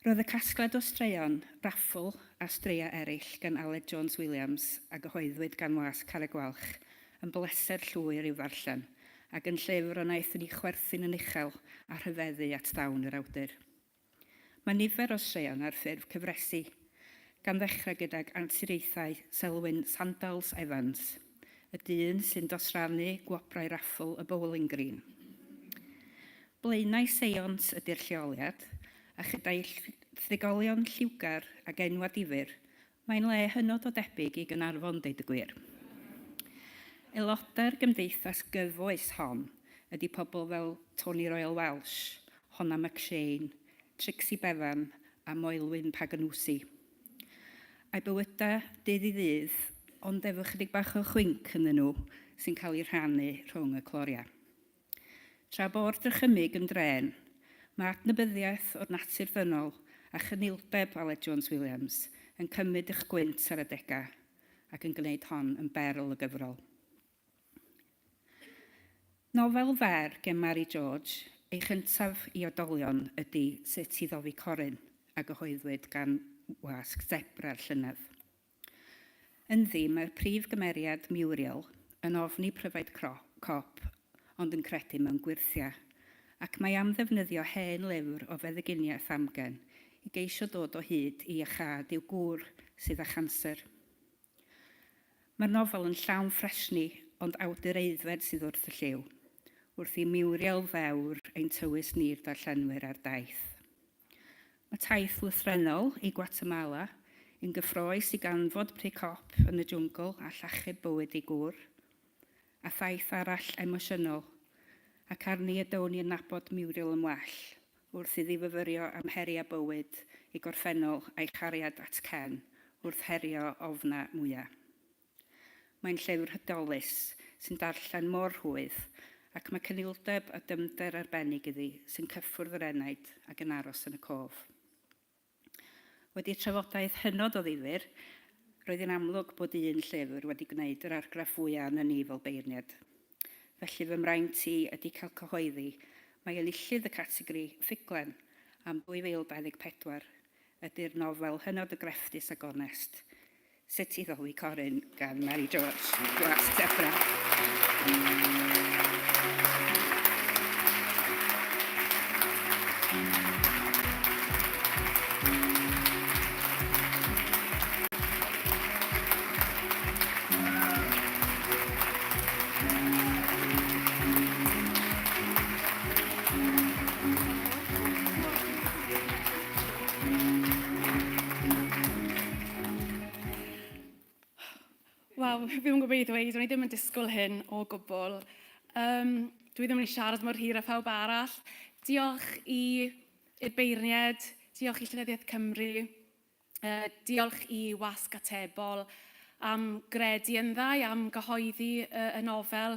Roedd y casgliad o straeon, raffl a straeau eraill gan Aled Jones Williams a gyhoeddwyd gan wasg Carreg Walch yn bleser llwyr i'w ddarllen ac yn llyfr o wnaethon ni chwerthu'n yn uchel a rhyfeddu at dawn yr awdur. Mae nifer o straeon ar ffurf cyfresu, gan ddechrau gydag anturiaethau Selwyn Sandals Evans, y dyn sy'n dosrannu gwobrau raffl y Bowling Green. Blaenau seions ydy'r lleoliad, a chydau thrigolion lliwgar ac enwa difyr, mae'n le hynod o debyg i Gaernarfon, deud y gwir. Aelodau'r gymdeithas gyfoes hon ydy pobl fel Tony Royal Welsh, Honna McShane, Trixie Bevan a Moelwyn Paganwsi. A'i bywydau dydd i ddydd, ond efo chydig bach o chwinc ynddyn nhw sy'n cael ei rhannu rhwng y cloria. Tra bod drychymig yn dren, mae adnabyddiaeth o'r natur ddynol a chynildeb Aled Jones Williams yn cymryd eich gwynt ar y degau ac yn gwneud hon yn berl y gyfrol. Nofel fer gen Mary George, ei chyntaf i odolion ydy Sut i Ddofi Corin a gyhoeddwyd gan wasg Zebra'r llynedd. Ynddi, mae'r prif gymeriad Muriel yn ofni pryfaid cop, ond yn credu mewn gwirthia, ac mae am ddefnyddio hen lyfr o feddyginiaeth amgen i geisio dod o hyd i ychad i'w gŵr sydd â chanser. Mae'r nofel yn llawn ffresni, ond awdur eiddfed sydd wrth y lliw, wrth i Muriel fewr ein tywys ni'r darllenwyr ar daith. Mae taith lythrennol i Guatemala yn gyffroes i ganfod pre-cop yn y jwngl a llachub bywyd i gŵr, a thaith arall emosiynol, ac arni y down i'n nabod Muriel yn well, wrth iddi fyfyrio am heriau bywyd i gorffennol a'i chariad at Ken wrth herio ofna mwyaf. Mae'n llyfr hydolus sy'n darllen mor hwydd ac mae cynildeb a dymder arbennig iddi sy'n cyffwrdd yr enaid ac yn aros yn y cof. Wedi trafodaeth hynod o ddifyr, roedd yn amlwg bod un llyfr wedi gwneud yr argraff fwyaf yn ni fel beirniad. Felly fy mraint i ydy cael cyhoeddi, mae enillydd y categori ffuglen am 2024 ydy'r nofel hynod o grefftus a gonest, Sut i Ddofi Corin gan Mary George. Diolch, Zebra. fi ddim yn gwybod beth i ddweud, o'n i ddim yn disgwyl hyn o gwbl. Dwi ddim yn siarad mor hir a phawb arall. Diolch i'r beirniad, diolch i Llenyddiaeth Cymru, diolch i Wasg Atebol am gredu yn dda, am gyhoeddi y nofel,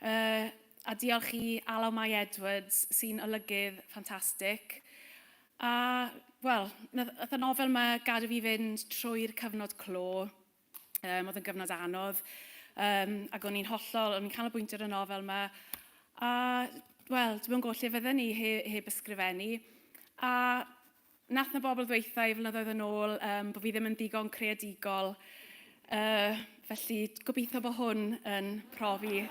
a diolch i Alaw Mai Edwards sy'n olygydd ffantastig. A, wel, nath y nofel yma gadw fi fynd trwy'r cyfnod clo. Oedd yn gyfnod anodd, ac o'n i'n hollol, o'n i'n canolbwyntio ar y nofel yma. A, wel, dwi'n gwybod lle fydden ni heb ysgrifennu. A nath na bobl ddweithio i flynyddoedd yn ôl bod fi ddim yn ddigon creadigol. Felly, gobeithio bod hwn yn profi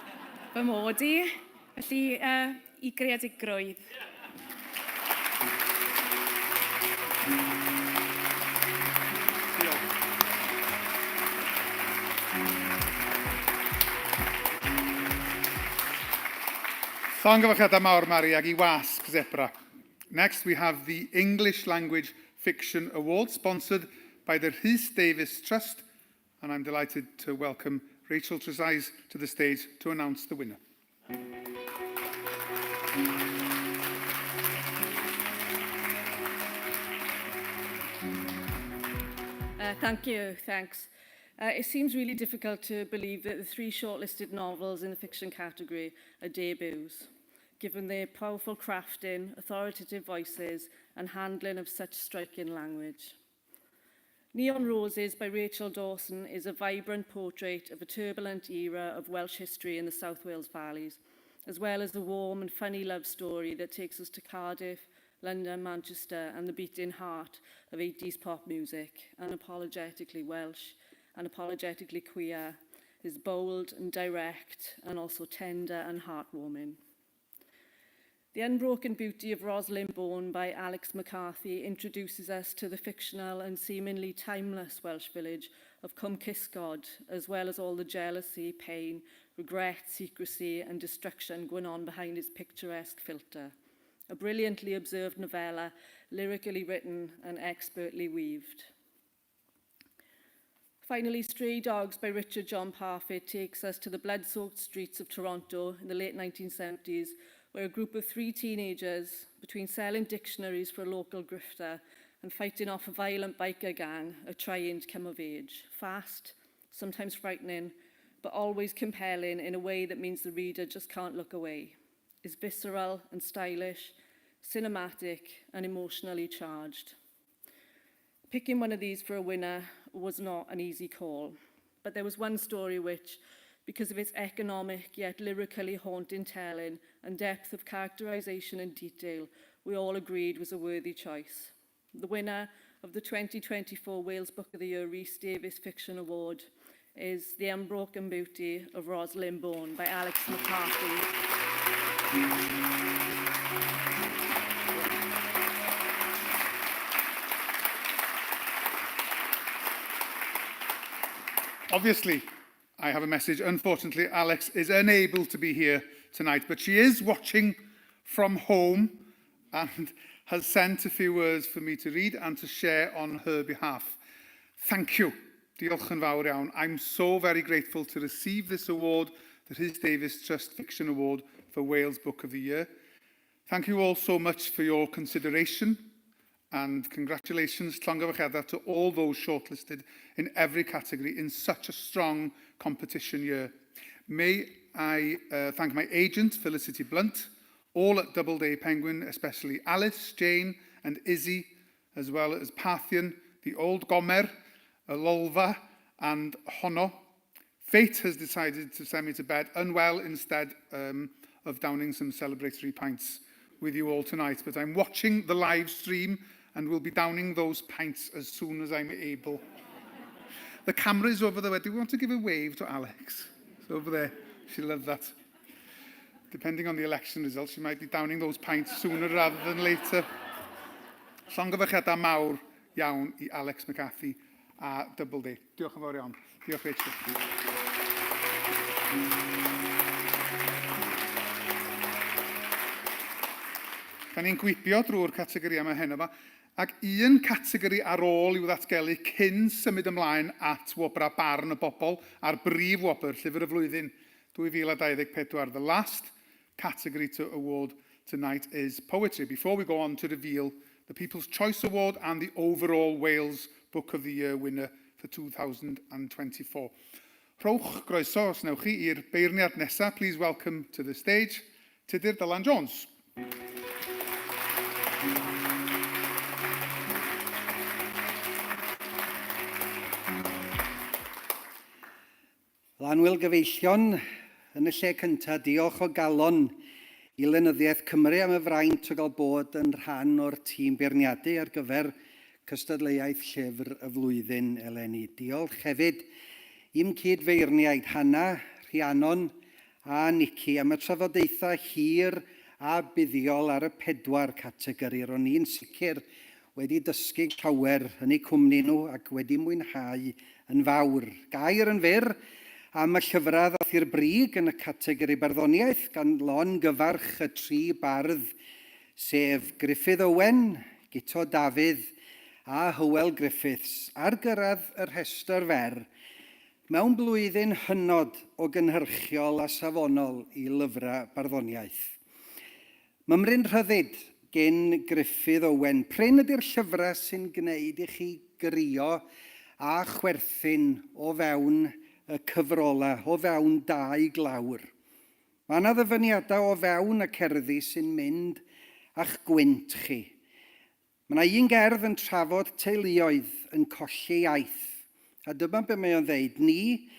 fy mod i. Felly, i greadigrwydd. Llongyfarchiadau mawr, Mari, ag I wasg Zebra. Next, we have the English Language Fiction Award, sponsored by the Rhys Davies Trust, and I'm delighted to welcome Rachel Trezise to the stage to announce the winner. Thank you, thanks. It seems really difficult to believe that the 3 shortlisted novels in the fiction category are debuts, given their powerful crafting, authoritative voices, and handling of such striking language. Neon Roses by Rachel Dawson is a vibrant portrait of a turbulent era of Welsh history in the South Wales valleys, as well as a warm and funny love story that takes us to Cardiff, London, Manchester, and the beating heart of 80s pop music, unapologetically Welsh, unapologetically queer, is bold and direct, and also tender and heartwarming. The Unbroken Beauty of Rosalind Bourne by Alex McCarthy introduces us to the fictional and seemingly timeless Welsh village of Cwm Cysgod, as well as all the jealousy, pain, regret, secrecy, and destruction going on behind its picturesque filter. A brilliantly observed novella, lyrically written and expertly weaved. Finally, Stray Dogs by Richard John Parfitt takes us to the blood-soaked streets of Toronto in the late 1970s, where a group of 3 teenagers, between selling dictionaries for a local grifter and fighting off a violent biker gang, are trying to come of age. Fast, sometimes frightening, but always compelling in a way that means the reader just can't look away. It's visceral and stylish, cinematic and emotionally charged. Picking one of these for a winner was not an easy call, but there was one story which, because of its economic yet lyrically haunting telling and depth of characterisation and detail, we all agreed was a worthy choice. The winner of the 2024 Wales Book of the Year Rhys Davies Fiction Award is The Unbroken Beauty of Rosalind Bourne by Alex McCarthy. Obviously, I have a message. Unfortunately, Alex is unable to be here tonight, but she is watching from home and has sent a few words for me to read and to share on her behalf. Thank you. Diolch yn fawr iawn. I'm so very grateful to receive this award, the Rhys Davies Trust Fiction Award for Wales Book of the Year. Thank you all so much for your consideration, and congratulations, llongyfarchiadau, to all those shortlisted in every category in such a strong competition year. May I thank my agent, Felicity Blunt, all at Doubleday Penguin, especially Alice, Jane and Izzy, as well as Parthian, the Old Gomer, Lolfa and Honno. Fate has decided to send me to bed unwell instead of downing some celebratory pints with you all tonight, but I'm watching the live stream and will be downing those pints as soon as I'm able. The camera's over there. Do we want to give a wave to Alex? It's over there. She'll love that. Depending on the election results, she might be downing those pints sooner rather than later. Llongyfarchiadau mawr iawn I Alex McCarthy a Doubleday. Diolch yn fawr iawn. Diolch, Rachel. Da ni'n gwibio drwy'r categori yma heno fa. Ac un categori ar ôl i'w ddatgelu cyn symud ymlaen at wobra barn y bobl a'r brif wobr Llyfr y Flwyddyn 2024. The last category to award tonight is poetry. Before we go on to reveal the People's Choice Award and the overall Wales Book of the Year winner for 2024. Rhowch groeso os newch chi i'r beirniad nesaf. Please welcome to the stage Tudur Dylan Jones. Lanwyl gyfeillion, yn y lle cyntaf, diolch o galon i Lenyddiaeth Cymru am y fraint o gael bod yn rhan o'r tîm beirniadu ar gyfer cystadleuaeth Llyfr y Flwyddyn eleni. Diolch hefyd i'm cydfeirniaid Hannah, Rhiannon a Nici am y trafodaethau hir a buddiol ar y 4 categori. Ro'n i'n sicr wedi dysgu llawer yn eu cwmni nhw ac wedi mwynhau yn fawr. Gair yn fyr am y llyfrau ddath i'r brig yn y categori barddoniaeth gan lon gyfarch y 3 bardd, sef Gruffydd Owen, Guto Dafydd a Hywel Griffiths, ar gyrraedd y rhestr fer, mewn blwyddyn hynod o gynhyrchiol a safonol i lyfrau barddoniaeth. Mymryn rhyddid gen Gruffydd Owen, pryn ydy'r llyfrau sy'n gwneud i chi grio a chwerthin o fewn y cyfrola, o fewn 2 glawr. Mae yna ddyfyniadau o fewn y cerddi sy'n mynd a'ch gwynt chi. Mae yna un gerdd yn trafod teuluoedd yn colli iaith. A dyma be mae o'n ddeud, ni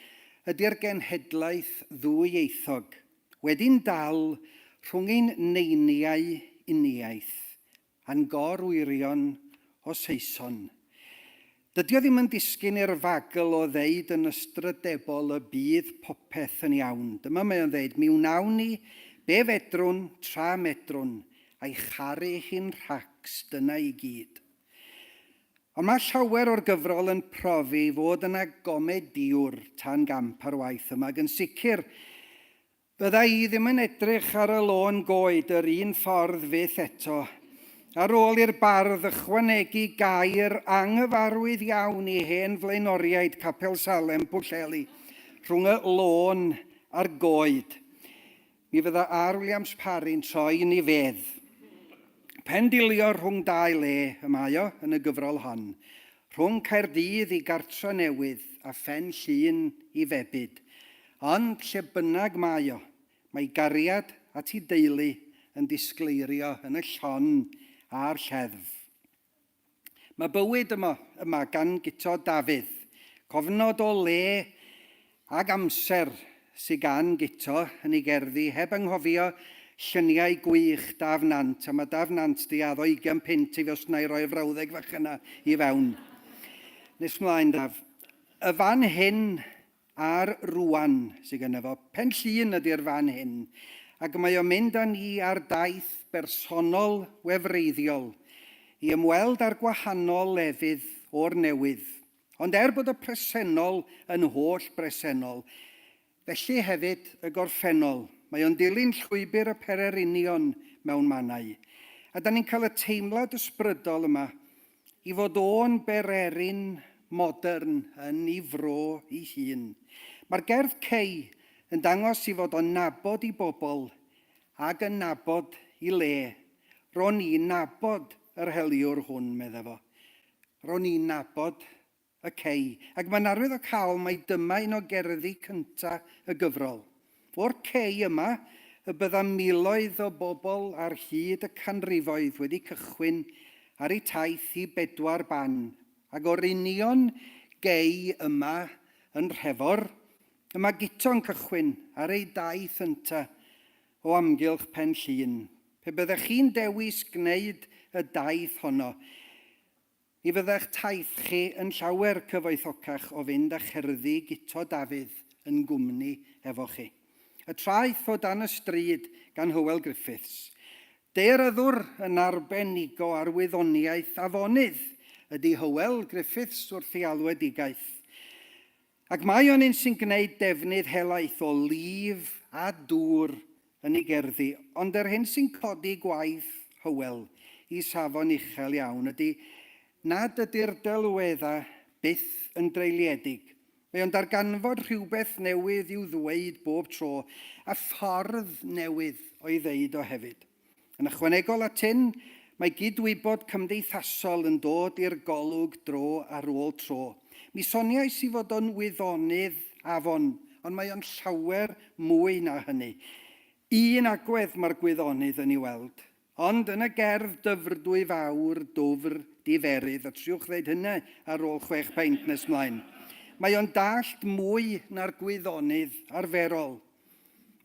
ydy'r genhedlaeth ddwyieithog, wedi'n dal rhwng ein neiniau uniaeth, a'n gorwirion o Saeson. Dydy o ddim yn disgyn i'r fagl o ddeud yn ystradebol y bydd popeth yn iawn. Dyma mae o'n ddeud, mi wnawn ni be fedrwn tra medrwn a'i charu hi'n rhacs dyna i gyd. Ond mae llawer o'r gyfrol yn profi fod yna gomediwr tan gamp ar waith yma. Yn sicr, bydda i ddim yn edrych ar y lôn goed yr un ffordd fyth eto, ar ôl i'r bardd ychwanegu gair anghyfarwydd iawn i hen flaenoriaid Capel Salem Pwllheli rhwng y lôn a'r goed. Mi fydda R. Williams Parry'n troi yn ei fedd. Pendilio rhwng 2 le y mae o yn y gyfrol hon, rhwng Caerdydd i Gartra Newydd a Phen Llŷn i Febyd. Ond lle bynnag mae o, mae gariad at ei deulu yn disgleirio yn y llon a'r lleddf. Mae bywyd yma gan Guto Dafydd, cofnod o le ag amser sy'n gan Guto yn ei gerddi, heb anghofio lluniau gwych Daf Nant, a mae Daf Nant di addo 20 punt i os na i roi frawddeg fach yna i fewn. Nes mlaen, Daf. Y fan hyn a'r rwan sy'n gynno fo, Pen Llŷn ydy'r fan hyn, ac mae o'n mynd â ni ar daith bersonol wefreiddiol i ymweld â'r gwahanol lefydd o'r newydd. Ond bod y presennol yn holl bresennol, felly hefyd y gorffennol. Mae o'n dilyn llwybr y Pererinion mewn mannau. A da ni'n cael y teimlad ysbrydol yma i fod o'n bererin modern yn ei fro ei hun. Mae'r gerdd Cei yn dangos i fod o'n nabod i bobl ac yn nabod i le. Ro'n i'n nabod yr heliwr hwn, medda fo. Ro'n i'n nabod y Cei. Ac mae'n arwydd o cael mai dyma un o gerddi cyntaf y gyfrol. O'r Cei yma, y bydda miloedd o bobl ar hyd y canrifoedd wedi cychwyn ar eu taith i 4 ban. Ac o'r union Gei yma yn Rhefor, yma Guto'n cychwyn ar ei daith ynta o amgylch Pen Llŷn. Pe byddech chi'n dewis gwneud y daith honno, mi fydda'ch taith chi yn llawer cyfoethocach o fynd â cherddi Guto Dafydd yn gwmni efo chi. Y traeth o dan y stryd gan Hywel Griffiths. Daearyddwr yn arbenigo ar wyddoniaeth afonydd ydy Hywel Griffiths wrth ei alwedigaeth. Ac mae o'n un sy'n gwneud defnydd helaeth o lif a dŵr yn ei gerddi, ond yr hyn sy'n codi gwaith Hywel i safon uchel iawn ydy nad ydy'r delweddau byth yn dreiliedig. Mae o'n darganfod rhywbeth newydd i'w ddweud bob tro, a ffordd newydd o'i ddeud o hefyd. Yn ychwanegol at hyn, mae gydwybod cymdeithasol yn dod i'r golwg dro ar ôl tro. Mi soniais i fod o'n wyddonydd afon, ond mae o'n llawer mwy na hynny. Un agwedd mae'r gwyddonydd yn ei weld, ond yn y gerdd dyfrdwy fawr, dwfr, diferydd, a triwch ddeud hynny ar ôl 6 peint nes mlaen. Mae o'n dallt mwy na'r gwyddonydd arferol.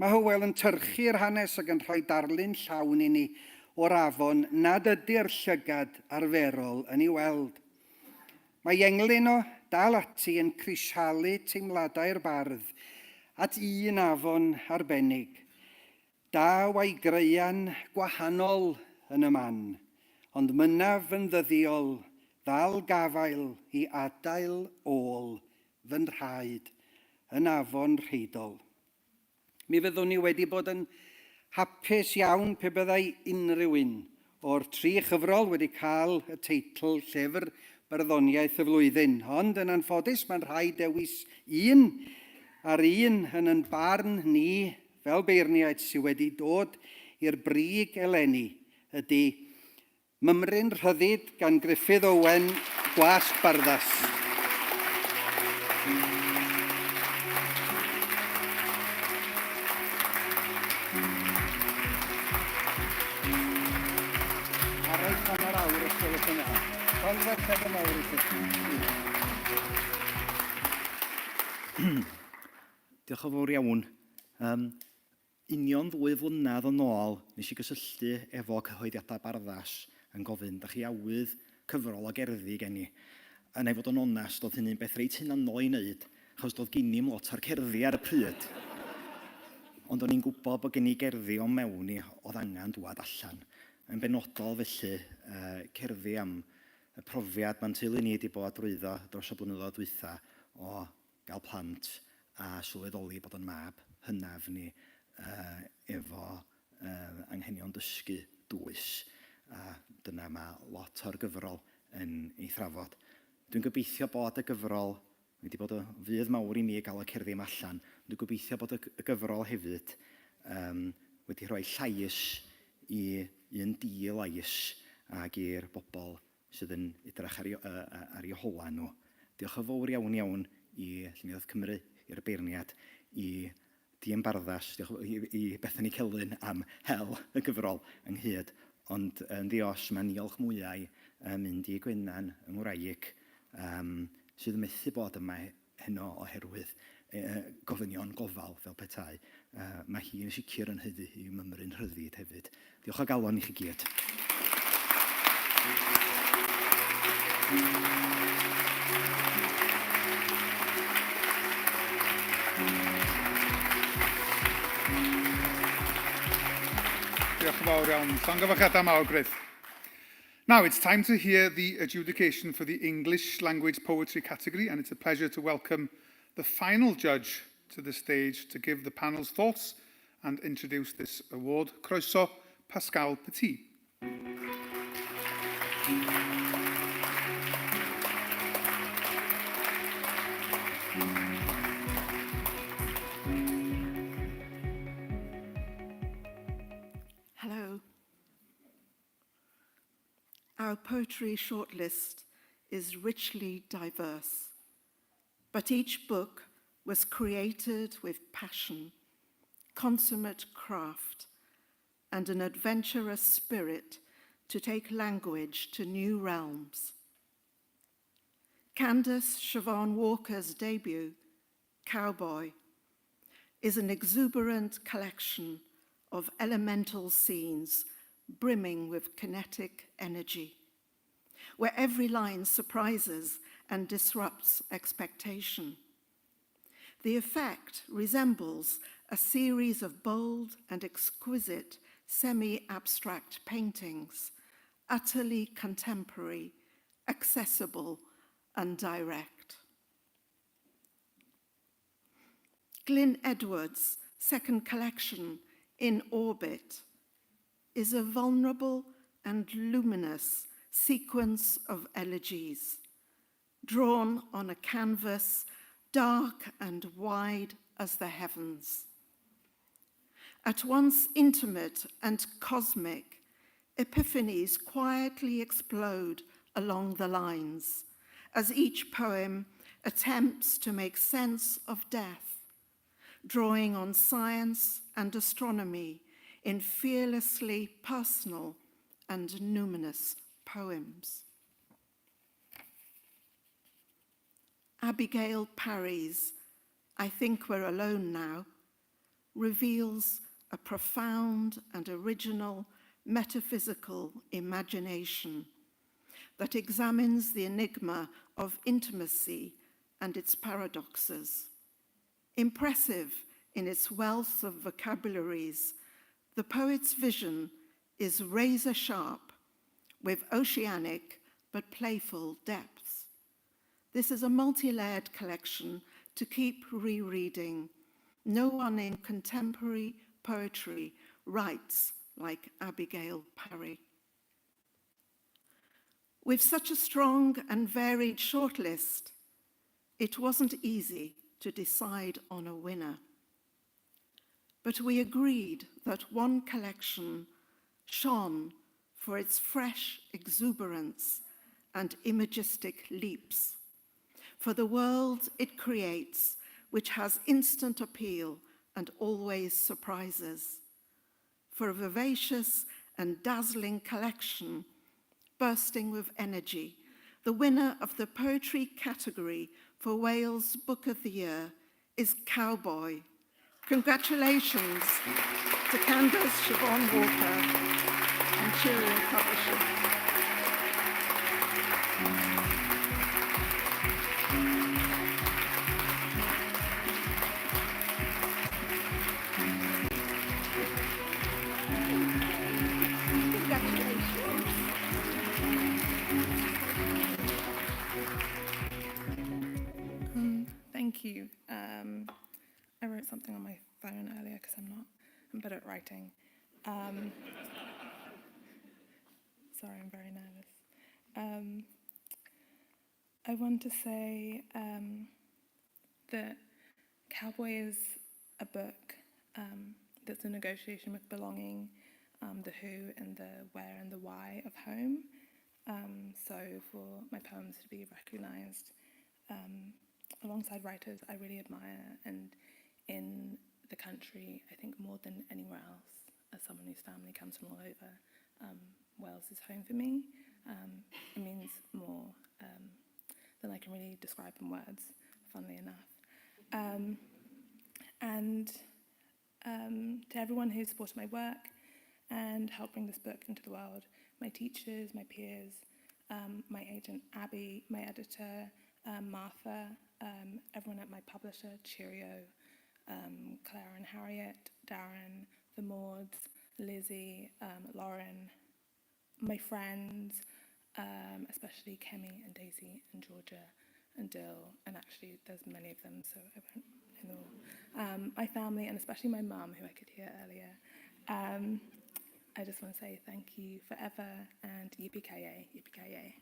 Mae Hywel yn tyrchu'r hanes ac yn rhoi darlun llawn i ni o'r afon nad ydy'r llygad arferol yn ei weld. Mae englyn o dal ati yn crisialu teimladau'r bardd at un afon arbennig. Daw a'i greuan gwahanol yn y man, ond mynaf yn ddyddiol, ddal gafael i adael ôl fy nrhaed yn afon rheidol. Mi fyddwn ni wedi bod yn hapus iawn pe byddai unrhyw un o'r 3 chyfrol wedi cael y teitl Llyfr Barddoniaeth y Flwyddyn, ond yn anffodus mae'n rhaid dewis un ar un yn barn ni fel beirniaid sydd wedi dod i'r brig eleni ydy Mymryn Rhyddid gan Gruffydd Owen, Gwasg Barddas. Diolch yn fawr iawn. Union 2 flynedd yn ôl, nes i gysylltu efo cyhoeddiadau barddas yn gofyn, da chi awydd cyfrol o gerddi gen i. A na i fod yn onest, oedd hynny'n beth reit hunanol i wneud, achos doedd gen i'm lot ar cerddi ar y pryd. Ond o'n i'n gwybod bod gen i gerddi o mewn i oedd angen dŵad allan. Yn benodol felly, cerddi am y profiad mae'n teulu ni wedi bod drwyddo dros y blynyddoedd dwytha o gael plant a sylweddoli bod yn mab hynaf ni efo anghenion dysgu dwys. A dyna mae lot o'r gyfrol yn ei thrafod. Dwi'n gobeithio bod y gyfrol, wedi bod y fydd mawr i mi gael y cerddi yma allan, dwi'n gobeithio bod y gyfrol hefyd wedi rhoi llais i un di lais ac i'r bobl sydd yn edrych ar eu hola nhw. Diolch yn fawr iawn i Llyfr Cymru, i'r beirniad, i Dîm Barddas, i Bethany Celyn am hel y gyfrol ynghyd. Ond yn ddios, mae niolch mwyau mynd i Gwenan yng Ngwraig sydd yn methu bod yma heno oherwydd gofynion gofal fel petai. Mae hi yn sicr yn hyddu i Mymryn Rhyddid hefyd. Diolch o galon i chi gyd. Diolch yn fawr iawn. Llongyfarchiadau mawr, Griff. Now it's time to hear the adjudication for the English language poetry category, and it's a pleasure to welcome the final judge to the stage to give the panel's thoughts and introduce this award. Croeso, Pascal Petit. Hello. Our poetry shortlist is richly diverse, but each book was created with passion, consummate craft, and an adventurous spirit to take language to new realms. Candace Siobhan Walker's debut, Cowboy, is an exuberant collection of elemental scenes brimming with kinetic energy, where every line surprises and disrupts expectation. The effect resembles a series of bold and exquisite semi-abstract paintings, utterly contemporary, accessible, and direct. Glyn Edwards' second collection, In Orbit, is a vulnerable and luminous sequence of elegies, drawn on a canvas dark and wide as the heavens. At once intimate and cosmic, epiphanies quietly explode along the lines as each poem attempts to make sense of death, drawing on science and astronomy in fearlessly personal and numinous poems. Abigail Parry's I Think We're Alone Now reveals a profound and original metaphysical imagination that examines the enigma of intimacy and its paradoxes. Impressive in its wealth of vocabularies, the poet's vision is razor sharp with oceanic but playful depths. This is a multi-layered collection to keep rereading. No one in contemporary poetry writes like Abigail Parry. With such a strong and varied shortlist, it wasn't easy to decide on a winner. But we agreed that one collection shone for its fresh exuberance and imagistic leaps, for the world it creates, which has instant appeal and always surprises, for a vivacious and dazzling collection bursting with energy. The winner of the poetry category for Wales Book of the Year is Cowboy. Congratulations to Candace Siobhan Walker and Cheerio Publishing. Thank you. I wrote something on my phone earlier because I'm bad at writing. Sorry, I'm very nervous. I want to say that Cowboy is a book that's a negotiation with belonging, the who and the where and the why of home. So for my poems to be recognised alongside writers I really admire, and in the country, I think more than anywhere else, as someone whose family comes from all over, Wales is home for me. It means more than I can really describe in words, funnily enough. And to everyone who supported my work and helped bring this book into the world, my teachers, my peers, my agent Abby, my editor, Martha, everyone at my publisher, Cheerio, Claire and Harriet, Darren, the Mauds, Lizzie, Lauren, my friends, especially Kemi and Daisy and Georgia and Dill, and actually there's many of them, so I won't name them all. My family, and especially my mum, who I could hear earlier. I just want to say thank you forever, and yippee-ki-yay, yippee-ki-yay.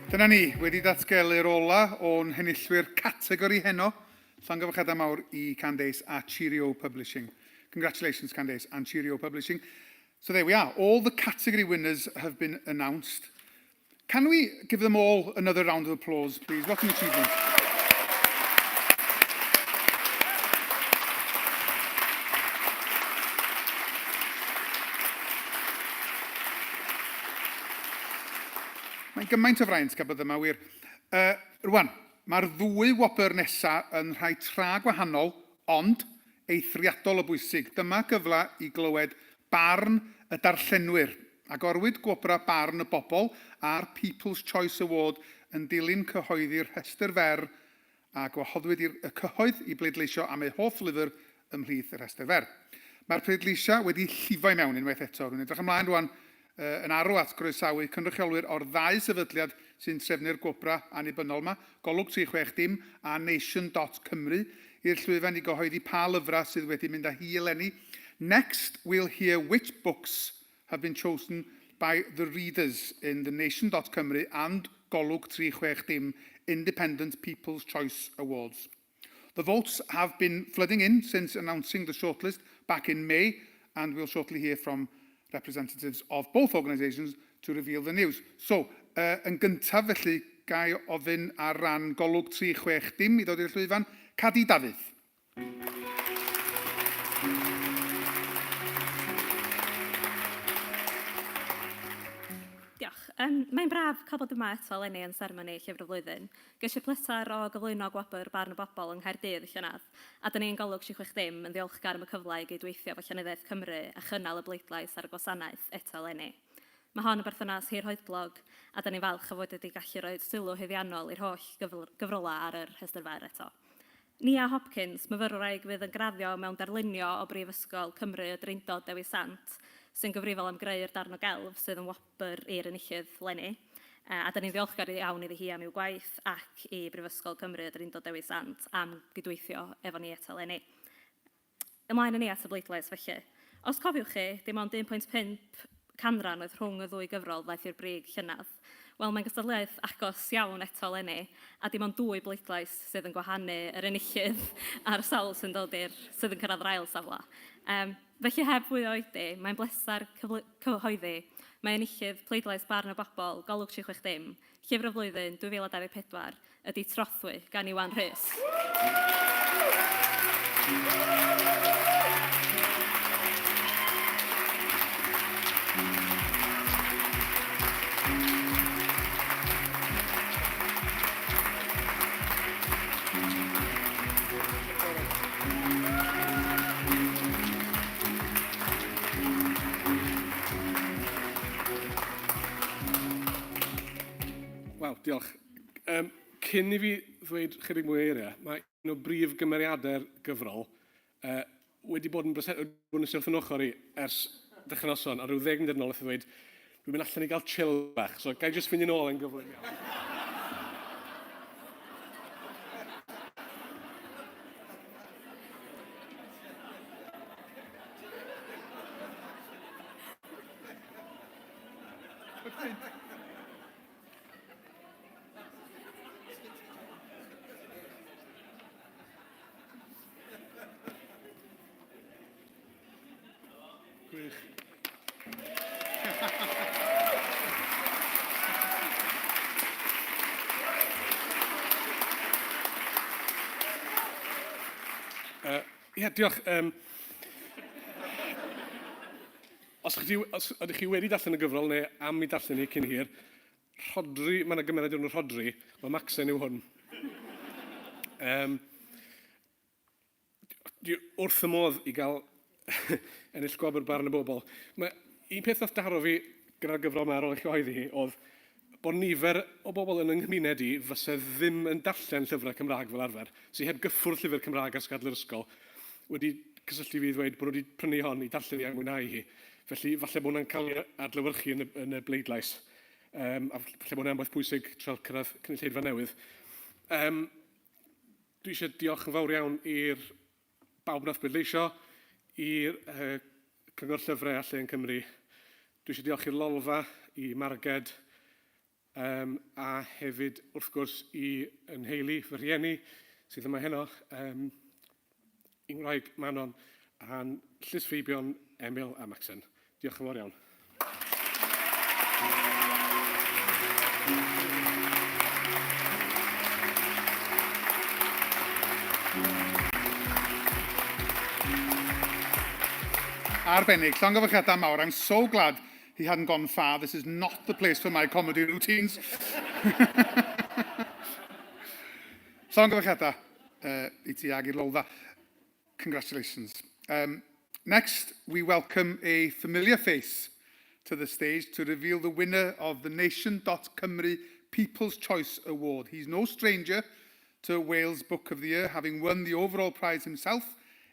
Dyna ni, wedi datgelu'r ola o'n henillwyr categori heno. Llongyfarchiadau mawr I Candace a Cheerio Publishing. Congratulations, Candace and Cheerio Publishing. So there we are. All the category winners have been announced. Can we give them all another round of applause, please? What an achievement. Mae'n gymaint o fraint gael bod yma wir. Rwan, mae'r ddwy wobr nesaf yn rhai tra gwahanol, ond eithriadol o bwysig. Dyma gyfle I glywed barn y darllenwyr, agorwyd gwobra barn y bobl a'r People's Choice Award yn dilyn cyhoeddi'r rhestr fer a gwahoddwyd y cyhoedd I bleidleisio am ei hoff lyfr ymhlith y rhestr fer. Mae'r pleidleisio wedi llifo I mewn unwaith eto. Rwy'n edrych ymlaen rwan yn arw at groesawu cynrychiolwyr o'r ddau sefydliad sy'n trefnu'r gwobra annibynnol yma, Golwg 360 a Nation.Cymru, i'r llwyfan i gyhoeddi pa lyfrau sydd wedi mynd â hi eleni. Next, we'll hear which books have been chosen by the readers in the Nation.Cymru and Golwg 360 Independent People's Choice Awards. The votes have been flooding in since announcing the shortlist back in May, and we'll shortly hear from representatives of both organisations to reveal the news. So, yn gyntaf felly, gai ofyn ar ran Golwg 360 i ddod i'r llwyfan, Cadi Dafydd. Diolch. Mae'n braf cael bod yma eto eleni yn seremoni Llyfr y Flwyddyn. Geisio pleser o gyflwyno gwobr barn y bobl yng Nghaerdydd y llynedd, a dyn ni'n Golwg 360 yn ddiolchgar am y cyfle i gydweithio efo Llenyddiaeth Cymru a chynnal y bleidlais ar y gwasanaeth eto eleni. Mae hon yn berthynas hir hoedlog, a dyn ni'n falch o fod wedi gallu rhoi sylw heddiannol i'r holl gyfrolau ar yr rhestr fer eto. Nia Hopkins, myfyrwraig fydd yn graddio mewn darlunio o Brifysgol Cymru y Drindod Dewi Sant, sy'n gyfrifol am greu'r darn o gelf sydd yn wobr i'r enillydd leni. A dyn ni'n ddiolchgar iawn iddi hi am i'w gwaith ac i Brifysgol Cymru y Drindod Dewi Sant am gydweithio efo ni eto leni. Ymlaen yn ni at y bleidlais felly. Os cofiwch chi, dim ond 1.5 canran oedd rhwng y ddwy gyfrol ddaeth i'r brig llynedd. Wel, mae'n gystadleuaeth agos iawn eto leni, a dim ond 2 bleidlais sydd yn gwahanu yr enillydd a'r sawl sydd yn cyrraedd yr ail safle. Felly heb fwy o oedi, mae'n bleser cyhoeddi. Mae enillydd pleidlais barn y bobl, Golwg 360, Llyfr y Flwyddyn 2024, ydy Trothwy gan Iwan Rhys. Diolch. Cyn I fi ddweud chydig mwy eiriau, mae un o brif gymeriadau'r gyfrol wedi bod yn syrth yn ochr i ers dechrau noson, a rhyw 10 munud yn ôl wrth i ddweud, dwi'n mynd allan i gael chill bach, so gai jyst fynd i'n ôl yn gyflym iawn. Diolch. Os ydych chi wedi darllen y gyfrol neu am i darllen ni cyn hir, rhodri, mae yna gymeriad yn rhodri, mae Maxen yw hwn. Wrth y modd i gael ennill gwobr barn y bobl. Un peth nath daro fi gyda'r gyfrol yma ar ôl eich cyhoeddi hi oedd bod nifer o bobl yn yng nghymuned i fysa ddim yn darllen llyfrau Cymraeg fel arfer, sydd heb gyffwrdd llyfr Cymraeg ar sgadlu'r ysgol, wedi cysylltu fi i ddweud bod nhw wedi prynu hon i darllen i a mwynhau hi. Felly, falle bod hwnna'n cael ei adlewyrchu yn y bleidlais. A falle bod hwnna'n beth pwysig tra'r cyrraedd cynulleidfa newydd. Dwi eisiau diolch yn fawr iawn i'r bawb nath bleidleisio, i'r Cyngor Llyfrau a Lle yn Cymru. Dwi eisiau diolch i'r Lolfa, i Marged, a hefyd, wrth gwrs, i Nheulu, fy rhieni, sydd yma heno, Ingwraig Manon, a'n Llysfeibion, Emil a Maxen. Diolch yn fawr iawn. Arbennig, llongyfarchiadau mawr. I'm so glad he hadn't gone far. This is not the place for my comedy routines. Llongyfarchiadau i ti ag i'r Lolfa. Congratulations. Next, we welcome a familiar face to the stage to reveal the winner of the Nation.Cymru People's Choice Award. He's no stranger to Wales Book of the Year, having won the overall prize himself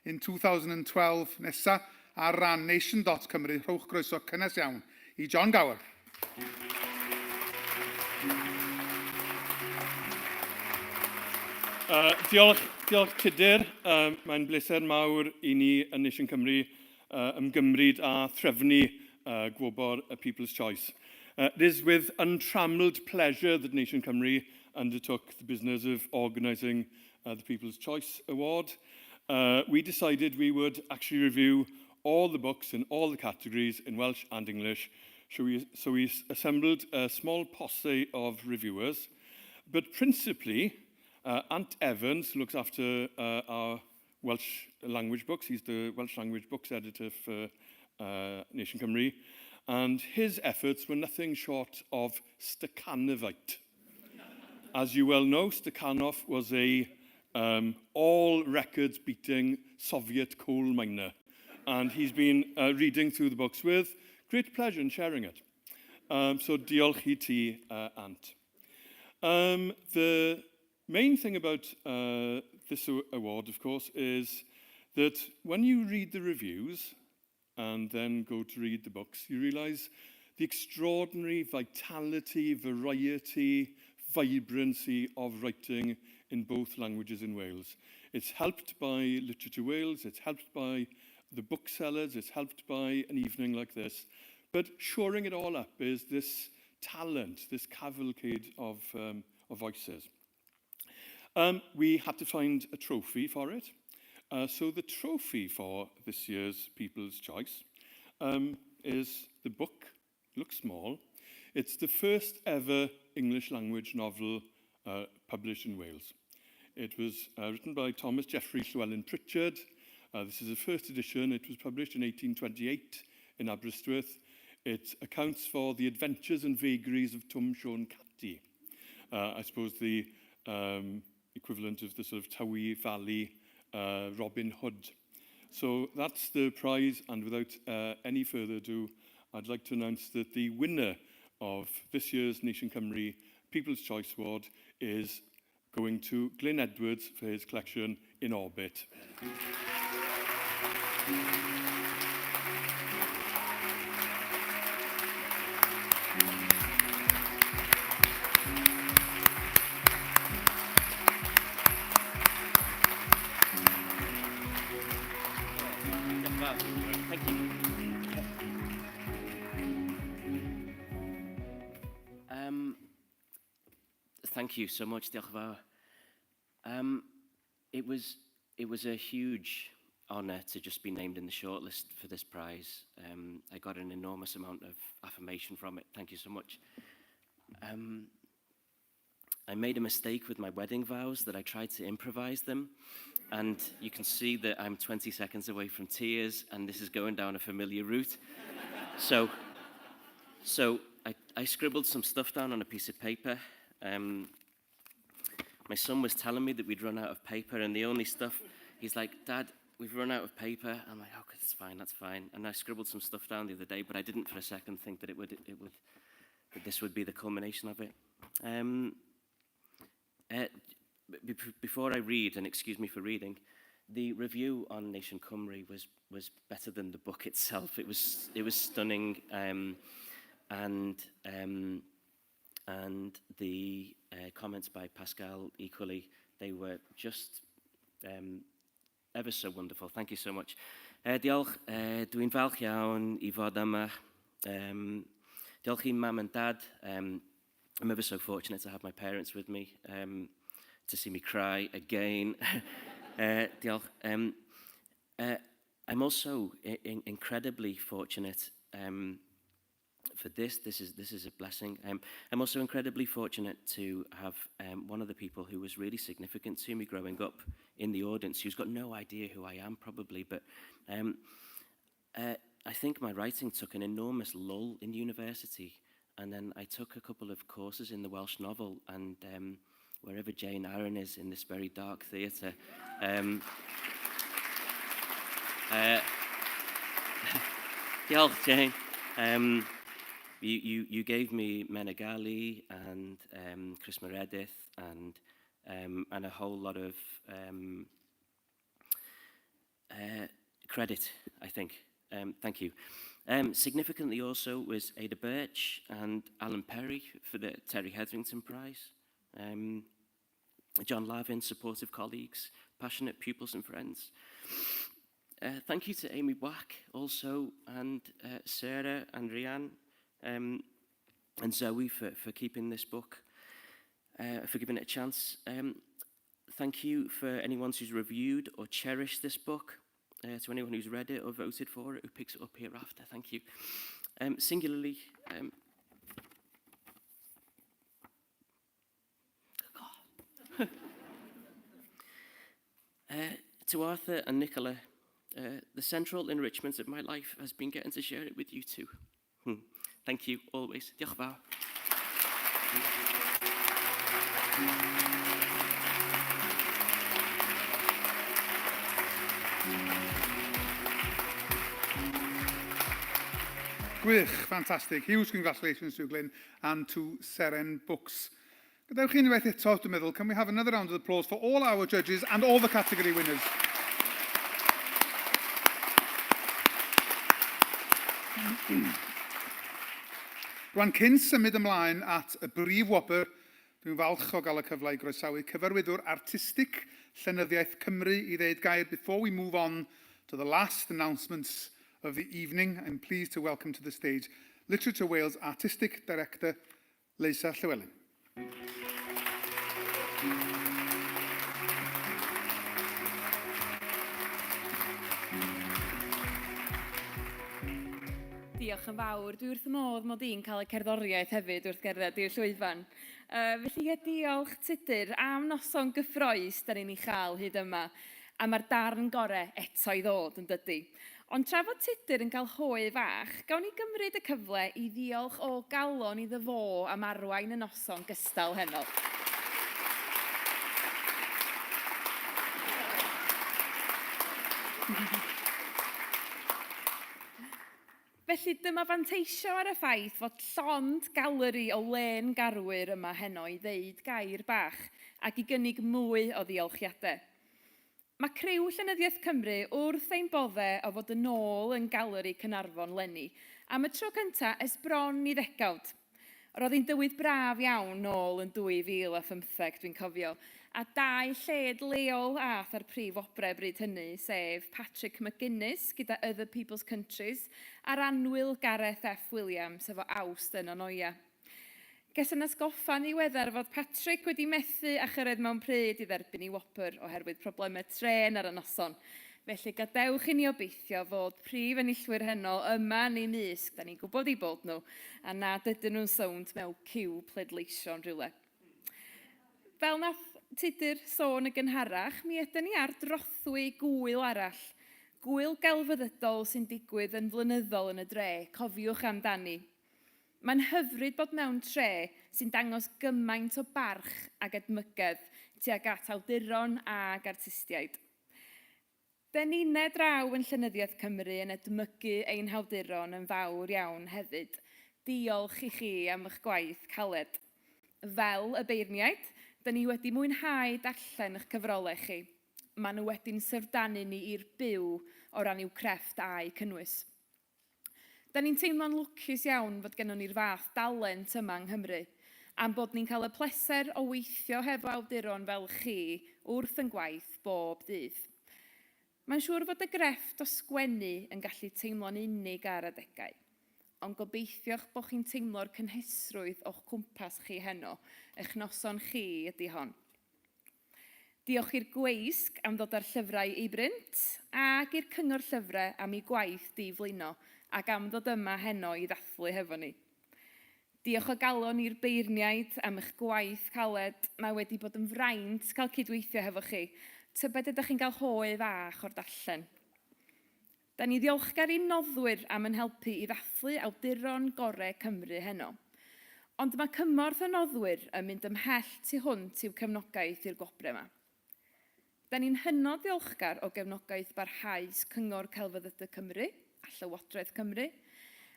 in 2012 nesa ar ran Nation.Cymru, rhowch groeso cynnes iawn i John Gower. Diolch Tudur. Mae'n bleser mawr i ni yn Nation Cymru ymgymryd a threfnu gwobr y People's Choice. It is with untrammeled pleasure that Nation Cymru undertook the business of organising the People's Choice Award. We decided we would actually review all the books in all the categories in Welsh and English. So we assembled a small posse of reviewers, but principally, Ant Evans looks after our Welsh language books. He's the Welsh language books editor for Nation Cymru. And his efforts were nothing short of Stakhanovite. As you well know, Stakhanov was a all records beating Soviet coal miner. And he's been reading through the books with great pleasure and sharing it. So diolch I ti, Ant. The main thing about this award, of course, is that when you read the reviews and then go to read the books, you realise the extraordinary vitality, variety, vibrancy of writing in both languages in Wales. It's helped by Literature Wales, it's helped by the booksellers, it's helped by an evening like this. But shoring it all up is this talent, this cavalcade of voices. We had to find a trophy for it. So the trophy for this year's People's Choice is the book. Looks small. It's the first ever English language novel published in Wales. It was written by Thomas Geoffrey Llewellyn Pritchard. This is the first edition. It was published in 1828 in Aberystwyth. It accounts for the adventures and vagaries of Twm Sion Catti. I suppose the equivalent of the sort of Towy Valley Robin Hood. So that's the prize, and without any further ado, I'd like to announce that the winner of this year's Nation Cymru People's Choice Award is going to Glyn Edwards for his collection In Orbit. Thank you. Thank you so much, diolch yn fawr. It was a huge honour to just be named in the shortlist for this prize. I got an enormous amount of affirmation from it. Thank you so much. I made a mistake with my wedding vows that I tried to improvise them. And you can see that I'm 20 seconds away from tears, and this is going down a familiar route. So I scribbled some stuff down on a piece of paper. My son was telling me that we'd run out of paper, and the only stuff, he's like, Dad, we've run out of paper. I'm like, oh, that's fine. And I scribbled some stuff down the other day, but I didn't for a second think that that this would be the culmination of it. Before I read, and excuse me for reading, the review on Nation Cymru was better than the book itself. It was stunning, and the comments by Pascal equally, they were just ever so wonderful. Thank you so much. Diolch, dwi'n falch iawn I fod yma. Diolch I Mam and Dad. I'm ever so fortunate to have my parents with me. To see me cry again. Diolch. I'm also incredibly fortunate for this. This is a blessing. I'm also incredibly fortunate to have one of the people who was really significant to me growing up in the audience, who's got no idea who I am probably, but I think my writing took an enormous lull in university, and then I took a couple of courses in the Welsh novel, and wherever Jane Arryn is in this very dark theatre. Diolch, Jane. You gave me Menegali and Chris Meredith and a whole lot of credit, I think. Thank you. Significantly also was Ada Birch and Alan Perry for the Terry Hetherington Prize. John Lavin, supportive colleagues, passionate pupils and friends. Thank you to Amy Black also, and Sarah and Rianne, and Zoe for keeping this book, for giving it a chance. Thank you for anyone who's reviewed or cherished this book, to anyone who's read it or voted for it, who picks it up hereafter. Thank you. Singularly, to Arthur and Nicola, the central enrichment of my life has been getting to share it with you too. Thank you, always. Diolch yn fawr. Gwych, fantastic. Huge congratulations to Glyn and to Seren Books. Gadewch chi unwaith eto, dwi'n meddwl, can we have another round of applause for all our judges and all the category winners? Rwan cyn symud ymlaen at y brif wobr, dwi'n falch o gael y cyfle i groesawu cyfarwyddwr artistig Llenyddiaeth Cymru i ddeud gair before we move on to the last announcements of the evening. I'm pleased to welcome to the stage Literature Wales Artistic Director Llyfr y Flwyddyn. Diolch yn fawr. Dwi wrth modd mod i'n cael y cerddoriaeth hefyd wrth gerdded i'r llwyfan. Felly diolch tudur am noson gyffroes da ni'n ei chael hyd yma. A mae'r darn gorau eto i ddod yn dydy. Ond tra fod tudur yn cael hwy fach, gawn ni gymryd y cyfle i ddiolch o galon iddo fo am arwain y noson gystal heno. Felly dyma fanteisio ar y ffaith fod llond galeri o len garwyr yma heno i ddeud gair bach ac i gynnig mwy o ddiolchiadau. Mae criw Llenyddiaeth Cymru wrth ein boddau o fod yn ôl yn galeri Cynarfon leni am y tro cyntaf ers bron i ddegawd. Roedd hi'n dywydd braf iawn nôl yn 2015, dwi'n cofio, a 2 lled leol ath ar prif obre bryd hynny, sef Patrick McGuinness gyda Other People's Countries a'r anwyl Gareth F. Williams efo Awst yn Anoia. Ges yn asgoffa'n ddiweddar fod Patrick wedi methu a chyrraedd mewn pryd i dderbyn i wopr oherwydd problemau tren ar y noson. Felly gadewch i ni obeithio fod prif enillwyr heno yma neu mysg, da ni'n gwybod i bod nhw, a nad ydyn nhw'n sownd mewn ciw pleidleisio yn rhywle. Fel nath tudur sôn y gynharach, mi ydyn ni ar drothwy gwyl arall. Gwyl gelfyddydol sy'n digwydd yn flynyddol yn y dre, cofiwch amdani. Mae'n hyfryd bod mewn tre sy'n dangos gymaint o barch ag edmygedd tuag at awduron ag artistiaid. Den ni'n draw yn Llenyddiaeth Cymru yn edmygu ein hawduron yn fawr iawn hefyd. Diolch i chi am eich gwaith caled. Fel y beirniaid, dyn ni wedi mwynhau darllen eich cyfrolau chi. Maen nhw wedi'n syfrdanu ni i'r byw o ran i'w crefft a'i cynnwys. Da ni'n teimlo'n lwcus iawn fod gennym ni'r fath dalent yma yng Nghymru, am bod ni'n cael y pleser o weithio hefo awduron fel chi wrth yn gwaith bob dydd. Mae'n siŵr fod y grefft o sgwennu yn gallu teimlo'n unig ar adegau, ond gobeithio'ch bod chi'n teimlo'r cynhesrwydd o'ch cwmpas chi heno, eich noson chi ydy hon. Diolch i'r gweisg am ddod â'r llyfrau i brynt, ac i'r cyngor llyfrau am ei gwaith diflino, ac am ddod yma heno i ddathlu hefo ni. Diolch o galon i'r beirniaid am eich gwaith caled, mae wedi bod yn fraint cael cydweithio hefo chi, tybed ydych chi'n cael hwy fach o'r darllen. Da ni ddiolchgar i noddwyr am yn helpu i ddathlu awduron gorau Cymru heno. Ond mae cymorth y noddwyr yn mynd ymhell tu hwnt i'w cefnogaeth i'r gwobre yma. Da ni'n hynod ddiolchgar o gefnogaeth barhaus Cyngor Celfyddydau Cymru a Llywodraeth Cymru,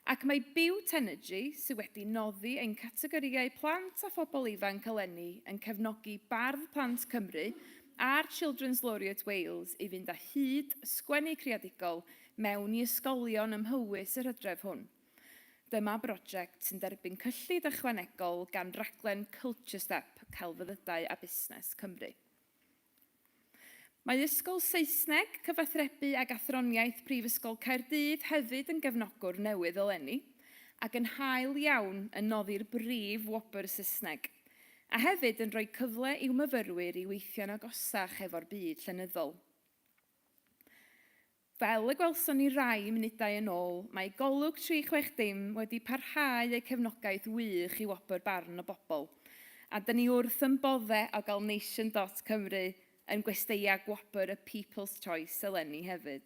ac mae Bywt Energy sydd wedi noddi ein categoriau plant a phobl ifanc eleni yn cefnogi Bardd Plant Cymru a'r Children's Laureate Wales i fynd â hyd sgwennu creadigol mewn i ysgolion ym Mhywys yr hydref hwn. Dyma brosiect sy'n derbyn cyllid ychwanegol gan raglen Culture Step, Celfyddydau a Busnes Cymru. Mae Ysgol Saesneg, Cyfathrebu ag Athroniaeth Prifysgol Caerdydd hefyd yn gefnogwr newydd eleni, ac yn hael iawn yn noddi'r brif wobr Saesneg, a hefyd yn rhoi cyfle i'w myfyrwyr i weithio'n agosach efo'r byd llenyddol. Fel y gwelson ni rai munudau yn ôl, mae Golwg 360 wedi parhau eu cefnogaeth wych i wobr barn y bobl, a dyn ni wrth yn bodde o gael Nation.Cymru yn gwesteia gwobr y People's Choice eleni hefyd.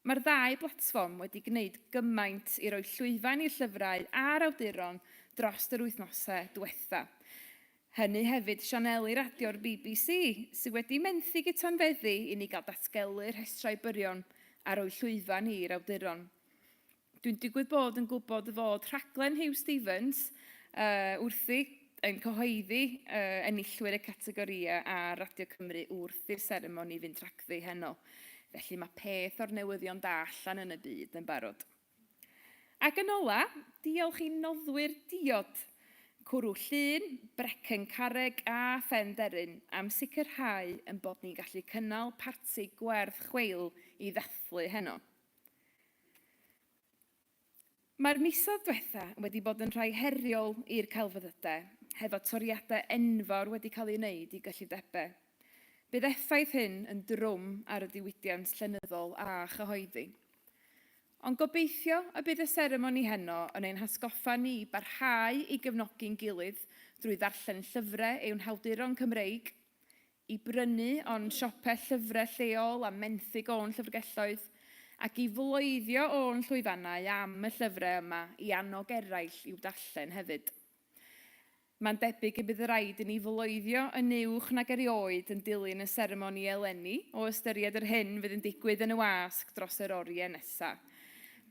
Mae'r ddau blatfform wedi gwneud gymaint i roi llwyfan i'r llyfrau a'r awduron dros yr wythnosau diwetha. Hynny hefyd sianeli radio'r BBC sydd wedi menthu gyda'n feddu i ni gael datgelu'r rhestrau byrion a roi llwyfan i'r awduron. Dwi'n digwydd bod yn gwybod fod rhaglen Hugh Stevens wrthi yn cyhoeddi enillwyr y categoria a Radio Cymru wrth i'r seremoni fynd rhagddi heno. Felly mae peth o'r newyddion da allan yn y byd yn barod. Ac yn ola, diolch i noddwyr diod, Cwrw Llyn, Brecyn Carreg a Phenderyn am sicrhau yn bod ni'n gallu cynnal parti gwerth chweil i ddathlu heno. Mae'r misoedd diwetha wedi bod yn rhai heriol i'r celfyddydau, hefo toriadau enfawr wedi cael ei wneud i gyllidebau. Bydd effaith hyn yn drwm ar y diwydiant llenyddol a chyhoeddi. Ond gobeithio y bydd y seremoni heno yn ein hasgoffa ni barhau i gefnogi'n gilydd drwy ddarllen llyfrau yw'n hawduron Cymreig, i brynu o'n siopau llyfrau lleol a menthyg o'n llyfrgelloedd, ac i floeddio o'n llwyfannau am y llyfrau yma i annog eraill i'w darllen hefyd. Mae'n debyg y bydd rhaid i ni floeddio yn uwch nag erioed yn dilyn y seremoni eleni o ystyried yr hyn fydd yn digwydd yn y wasg dros yr oriau nesaf.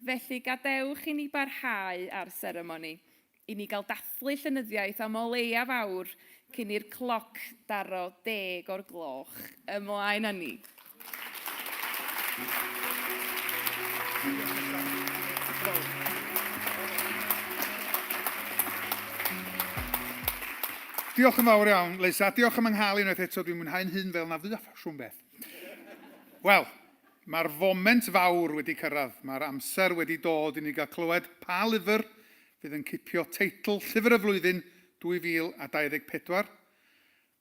Felly gadewch i ni barhau ar seremoni, i ni gael dathlu llenyddiaeth am o leiaf awr cyn i'r cloc daro 10 o'r gloch. Ymlaen â ni. Diolch yn fawr iawn, Lisa. Diolch am ynghalu unwaith eto. Dwi'n mwynhau'n hyn fel na fydd ffasiwn beth. Wel, mae'r foment fawr wedi cyrraedd. Mae'r amser wedi dod i ni gael clywed pa lyfr fydd yn cipio teitl Llyfr y Flwyddyn 2024.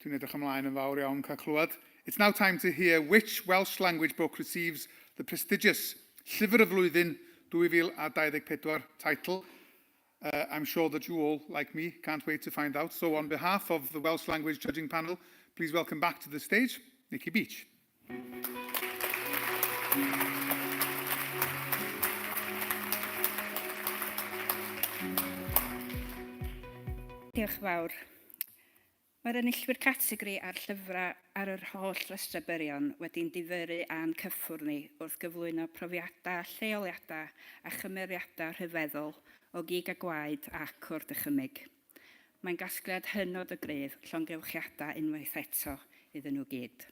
Dwi'n edrych ymlaen yn fawr iawn cael clywed. It's now time to hear which Welsh language book receives the prestigious Llyfr y Flwyddyn 2024 title. I'm sure that you all, like me, can't wait to find out. So on behalf of the Welsh language judging panel, please welcome back to the stage, Nicky Beach. Diolch fawr. Mae'r enillwyr categori ar llyfrau ar yr holl rhestr byrion wedi'n diferu a'n cyffwr ni wrth gyflwyno profiadau, lleoliadau a chymeriadau rhyfeddol o gig a gwaed ac o'r dychymyg. Mae'n gasgliad hynod o gref, llongyflchiadau unwaith eto iddyn nhw gyd.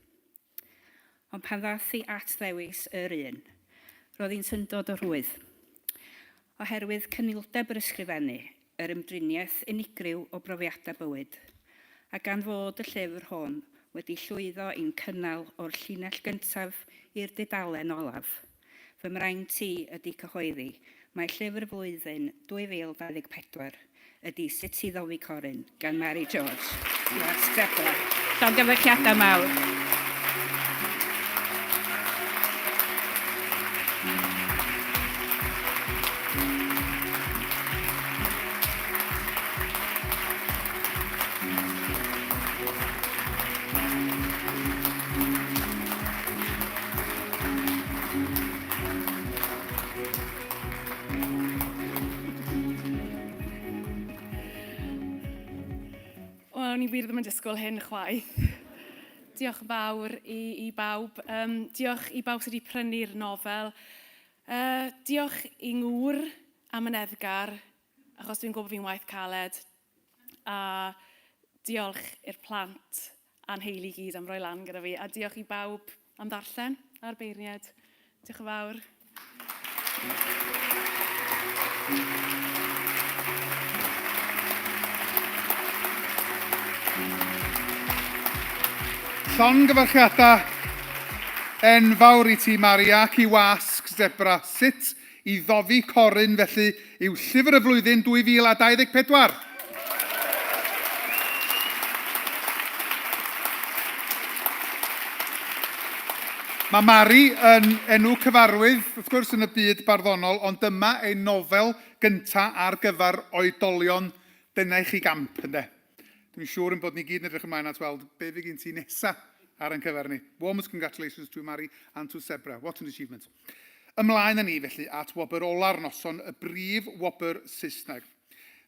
Ond pan ddaeth i at ddewis yr un, roedd hi'n syndod o rwydd. Oherwydd cynildeb yr ysgrifennu, yr ymdriniaeth unigryw o brofiadau bywyd, a gan fod y llyfr hon wedi llwyddo i'n cynnal o'r llinell gyntaf i'r dudalen olaf. Fy mraint i ydy cyhoeddi, mae Llyfr y Flwyddyn 2024 ydy Sut i Ddofi Corin gan Mary George. Llongyfarchiadau mawr. O'n i wir ddim yn disgwyl hyn chwaith. Diolch yn fawr i bawb. Diolch i bawb sydd wedi prynu'r nofel. Diolch i ngŵr am y neddgar, achos dwi'n gwybod fi'n waith caled. A diolch i'r plant a'n heulu gyd am roi lan gyda fi. A diolch i bawb am ddarllen ar beirniad. Diolch yn fawr. Llongyfarchiadau enfawr i ti, Mari, ac i wasg Zebra. Sut i ddoddi Corin felly yw Llyfr y Flwyddyn 2024? Mae Mari yn enw cyfarwydd, wrth gwrs, yn y byd barddonol, ond dyma ei nofel gyntaf ar gyfer oedolion. Dyna i chi gamp, ynde? Dwi'n siŵr yn bod ni gyd yn edrych ymlaen at weld be fi gen ti nesaf ar ein cyfer ni. Warmest congratulations to Mari and to Zebra. What an achievement. Ymlaen â ni felly at wobr ola'r noson, y brif wobr Saesneg.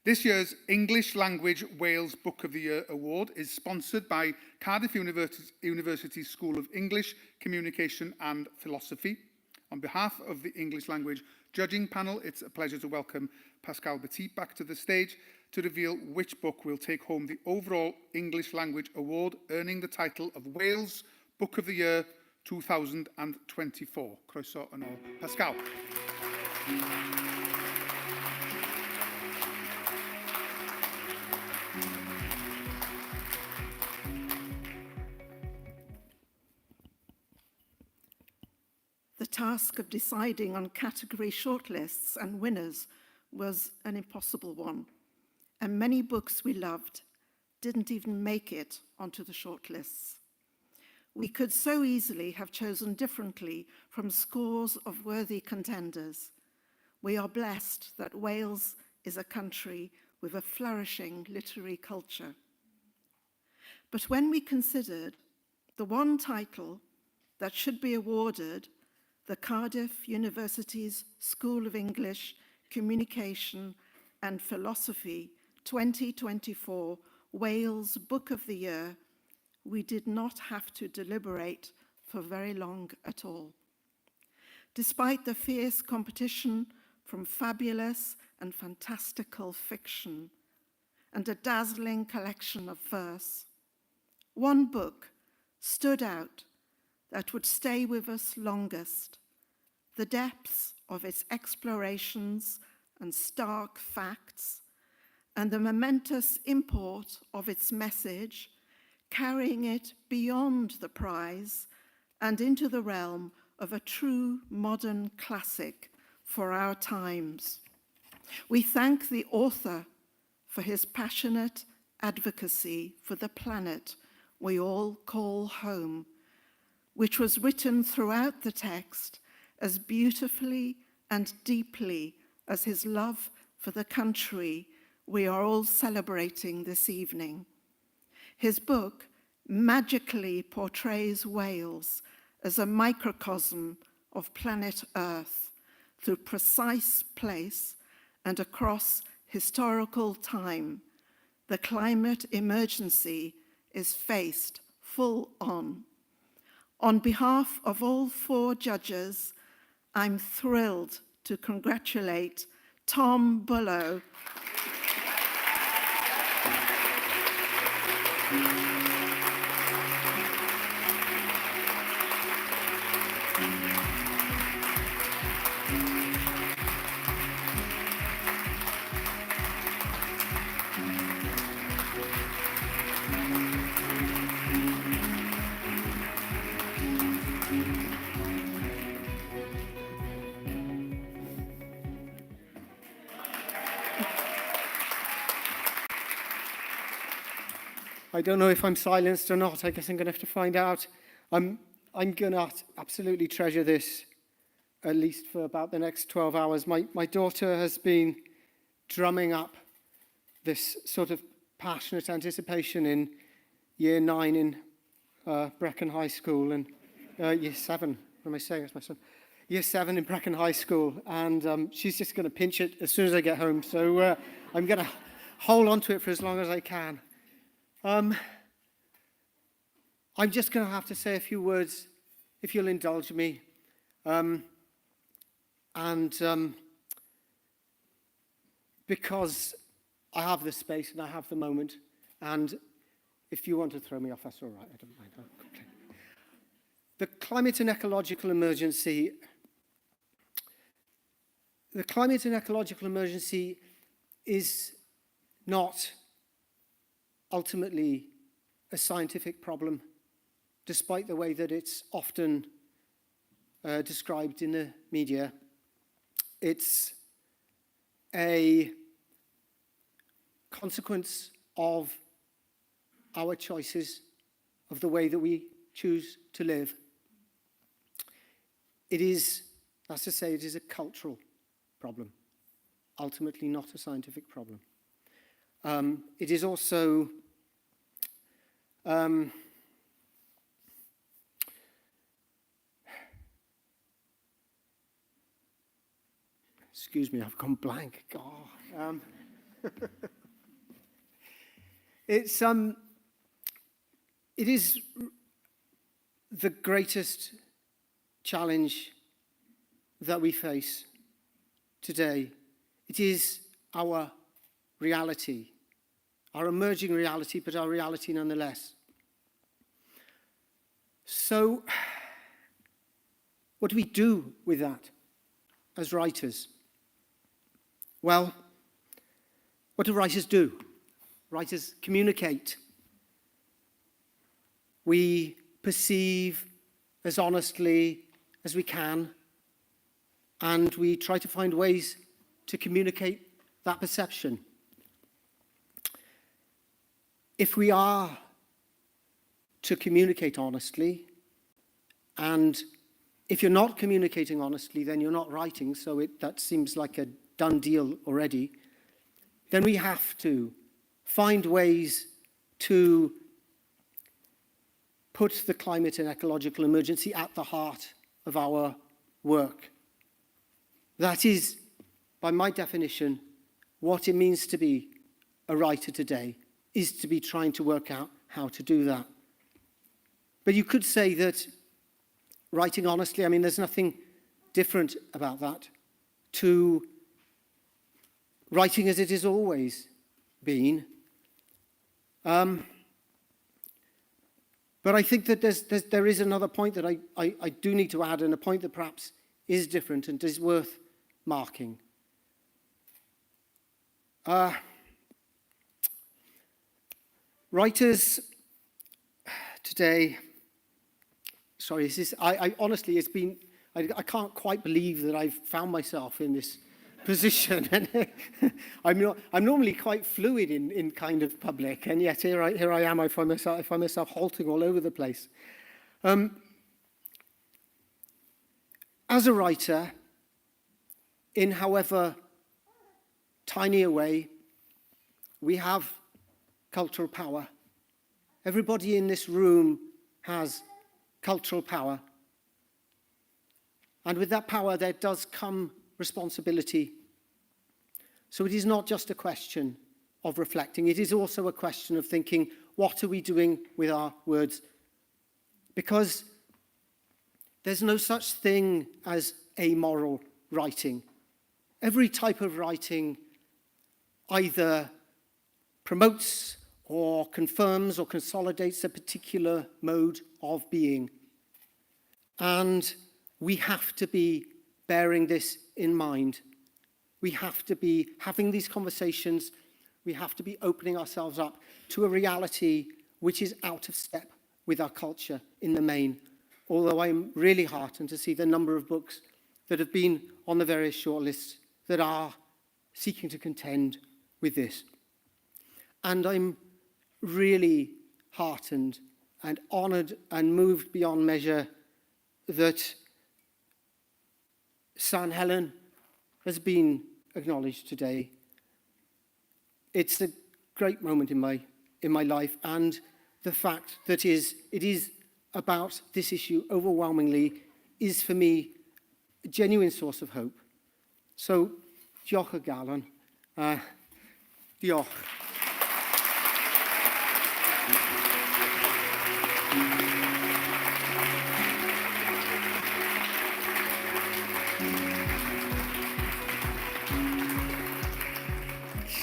This year's English Language Wales Book of the Year Award is sponsored by Cardiff University School of English, Communication and Philosophy. On behalf of the English Language Judging Panel, it's a pleasure to welcome Pascal Petit back to the stage to reveal which book will take home the overall English Language Award, earning the title of Wales Book of the Year 2024. Croeso yn ôl, Pascal. The task of deciding on category shortlists and winners was an impossible one, and many books we loved didn't even make it onto the shortlists. We could so easily have chosen differently from scores of worthy contenders. We are blessed that Wales is a country with a flourishing literary culture. But when we considered the one title that should be awarded the Cardiff University's School of English, Communication and Philosophy 2024 Wales Book of the Year, we did not have to deliberate for very long at all. Despite the fierce competition from fabulous and fantastical fiction and a dazzling collection of verse, one book stood out that would stay with us longest. The depths of its explorations and stark facts, and the momentous import of its message, carrying it beyond the prize and into the realm of a true modern classic for our times. We thank the author for his passionate advocacy for the planet we all call home, which was written throughout the text as beautifully and deeply as his love for the country we are all celebrating this evening. His book magically portrays Wales as a microcosm of planet Earth through precise place and across historical time. The climate emergency is faced full on. On behalf of all four judges, I'm thrilled to congratulate Tom Bullough. I don't know if I'm silenced or not. I guess I'm going to have to find out. I'm going to absolutely treasure this, at least for about the next 12 hours. My daughter has been drumming up this sort of passionate anticipation in year 9 in Brecon High School and year 7. What am I saying? That's my son. Year 7 in Brecon High School. And she's just going to pinch it as soon as I get home. So I'm going to hold on to it for as long as I can. I'm just going to have to say a few words, if you'll indulge me. Because I have the space and I have the moment, and if you want to throw me off, that's all right. I don't mind. The climate and ecological emergency the climate and ecological emergency is not ultimately a scientific problem, despite the way that it's often described in the media. It's a consequence of our choices, of the way that we choose to live. It is, that's to say, it is a cultural problem, ultimately not a scientific problem. It is also excuse me, I've gone blank. God. It is the greatest challenge that we face today. It is our reality, our emerging reality, but our reality nonetheless. So, what do we do with that as writers? Well, what do writers do? Writers communicate. We perceive as honestly as we can, and we try to find ways to communicate that perception. If we are to communicate honestly, and if you're not communicating honestly, then you're not writing, so that seems like a done deal already, then we have to find ways to put the climate and ecological emergency at the heart of our work. That is, by my definition, what it means to be a writer today, is to be trying to work out how to do that. But you could say that writing honestly, I mean, there's nothing different about that to writing as it has always been. But I think that there is another point that I do need to add, and a point that perhaps is different and is worth marking. Writers today, sorry, I honestly, it's been, I can't quite believe that I've found myself in this position. And I'm normally quite fluid in kind of public, and yet here I am. I find myself halting all over the place. As a writer, in however tiny a way, we have cultural power. Everybody in this room has cultural power. And with that power, there does come responsibility. So it is not just a question of reflecting. It is also a question of thinking, what are we doing with our words? Because there's no such thing as amoral writing. Every type of writing either promotes or confirms or consolidates a particular mode of being. And we have to be bearing this in mind. We have to be having these conversations. We have to be opening ourselves up to a reality which is out of step with our culture in the main. Although I'm really heartened to see the number of books that have been on the various shortlists that are seeking to contend with this. And I'm really heartened and honoured and moved beyond measure that San Helen has been acknowledged today. It's a great moment in my life, and the fact that it is about this issue overwhelmingly is for me a genuine source of hope. So, diolch o galon. Diolch.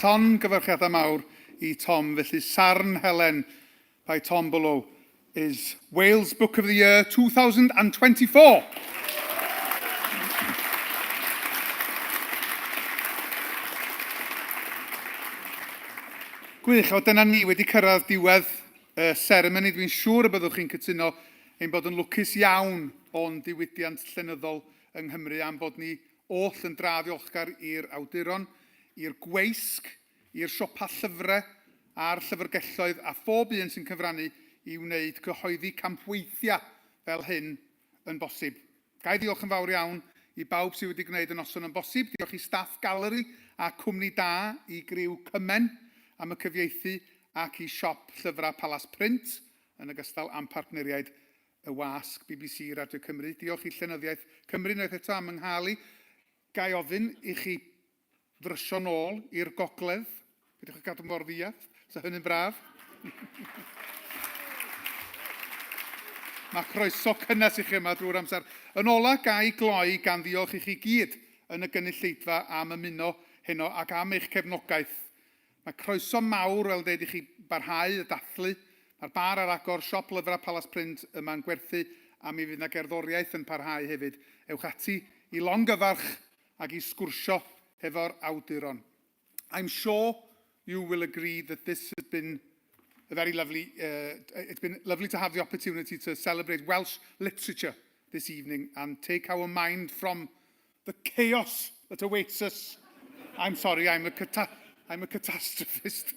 Llongyfarchiadau mawr I Tom. Felly Sarn Helen by Tom Below is Wales Book of the Year 2024. Gwych, o dyna ni wedi cyrraedd diwedd y seremoni. Dwi'n siŵr y byddwch chi'n cytuno ein bod yn lwcus iawn o'n diwydiant llenyddol yng Nghymru am bod ni oll yn dra ddiolchgar i'r awduron, i'r gweisg, i'r siopa llyfrau a'r llyfrgelloedd a phob un sy'n cyfrannu i wneud cyhoeddi campweithiau fel hyn yn bosib. Gai ddiolch yn fawr iawn i bawb sydd wedi gwneud y noson yn bosib. Diolch i staff galeri a cwmni da i griw cymen am y cyfieithu ac i siop llyfrau Palas Print yn ogystal am partneriaid y wasg BBC Radio Cymru. Diolch i Llenyddiaeth Cymru wnaeth eto am ynghalu. Gai ofyn i chi ddrysio nôl i'r gogledd. Pidwch chi'n cadw mor ddiath, so hynny'n braf. Mae croeso cynnes i chi yma drwy'r amser. Yn ola, gai gloi gan ddiolch i chi gyd yn y gynulleidfa am ymuno heno ac am eich cefnogaeth. Mae croeso mawr fel dweud i chi barhau y dathlu. Mae'r bar ar agor siop lyfrau Palas Print yma'n gwerthu a mi fydd yna gerddoriaeth yn parhau hefyd. Ewch ati i longyfarch ac i sgwrsio hefo'r awduron. I'm sure you will agree that this has been a very lovely, it's been lovely to have the opportunity to celebrate Welsh literature this evening and take our mind from the chaos that awaits us. I'm sorry, I'm a catastrophist.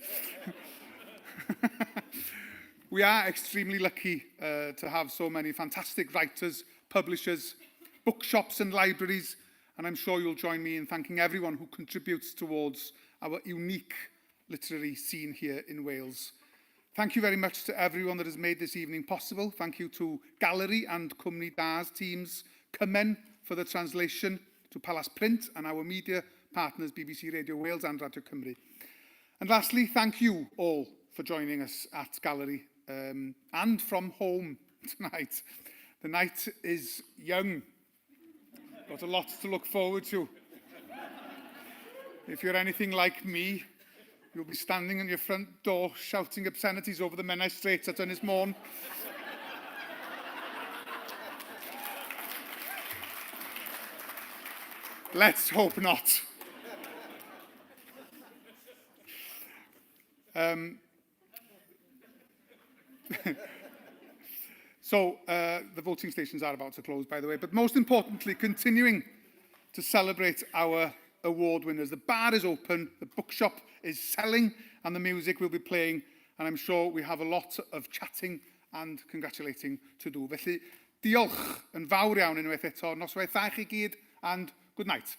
We are extremely lucky to have so many fantastic writers, publishers, bookshops and libraries, and I'm sure you'll join me in thanking everyone who contributes towards our unique literary scene here in Wales. Thank you very much to everyone that has made this evening possible. Thank you to Gallery and Cwmni Da's teams, Cymen for the translation, to Palas Print and our media partners BBC Radio Wales and Radio Cymru. And lastly, thank you all for joining us at Gallery and from home tonight. The night is young. Got a lot to look forward to. If you're anything like me, you'll be standing in your front door shouting obscenities over the Menai Strait at Ynys Môn. Let's hope not. The voting stations are about to close, by the way, but most importantly, continuing to celebrate our award winners. The bar is open, the bookshop is selling, and the music will be playing, and I'm sure we have a lot of chatting and congratulating to do. Felly, diolch yn fawr iawn unwaith eto, noswaith dda i chi gyd, and good night.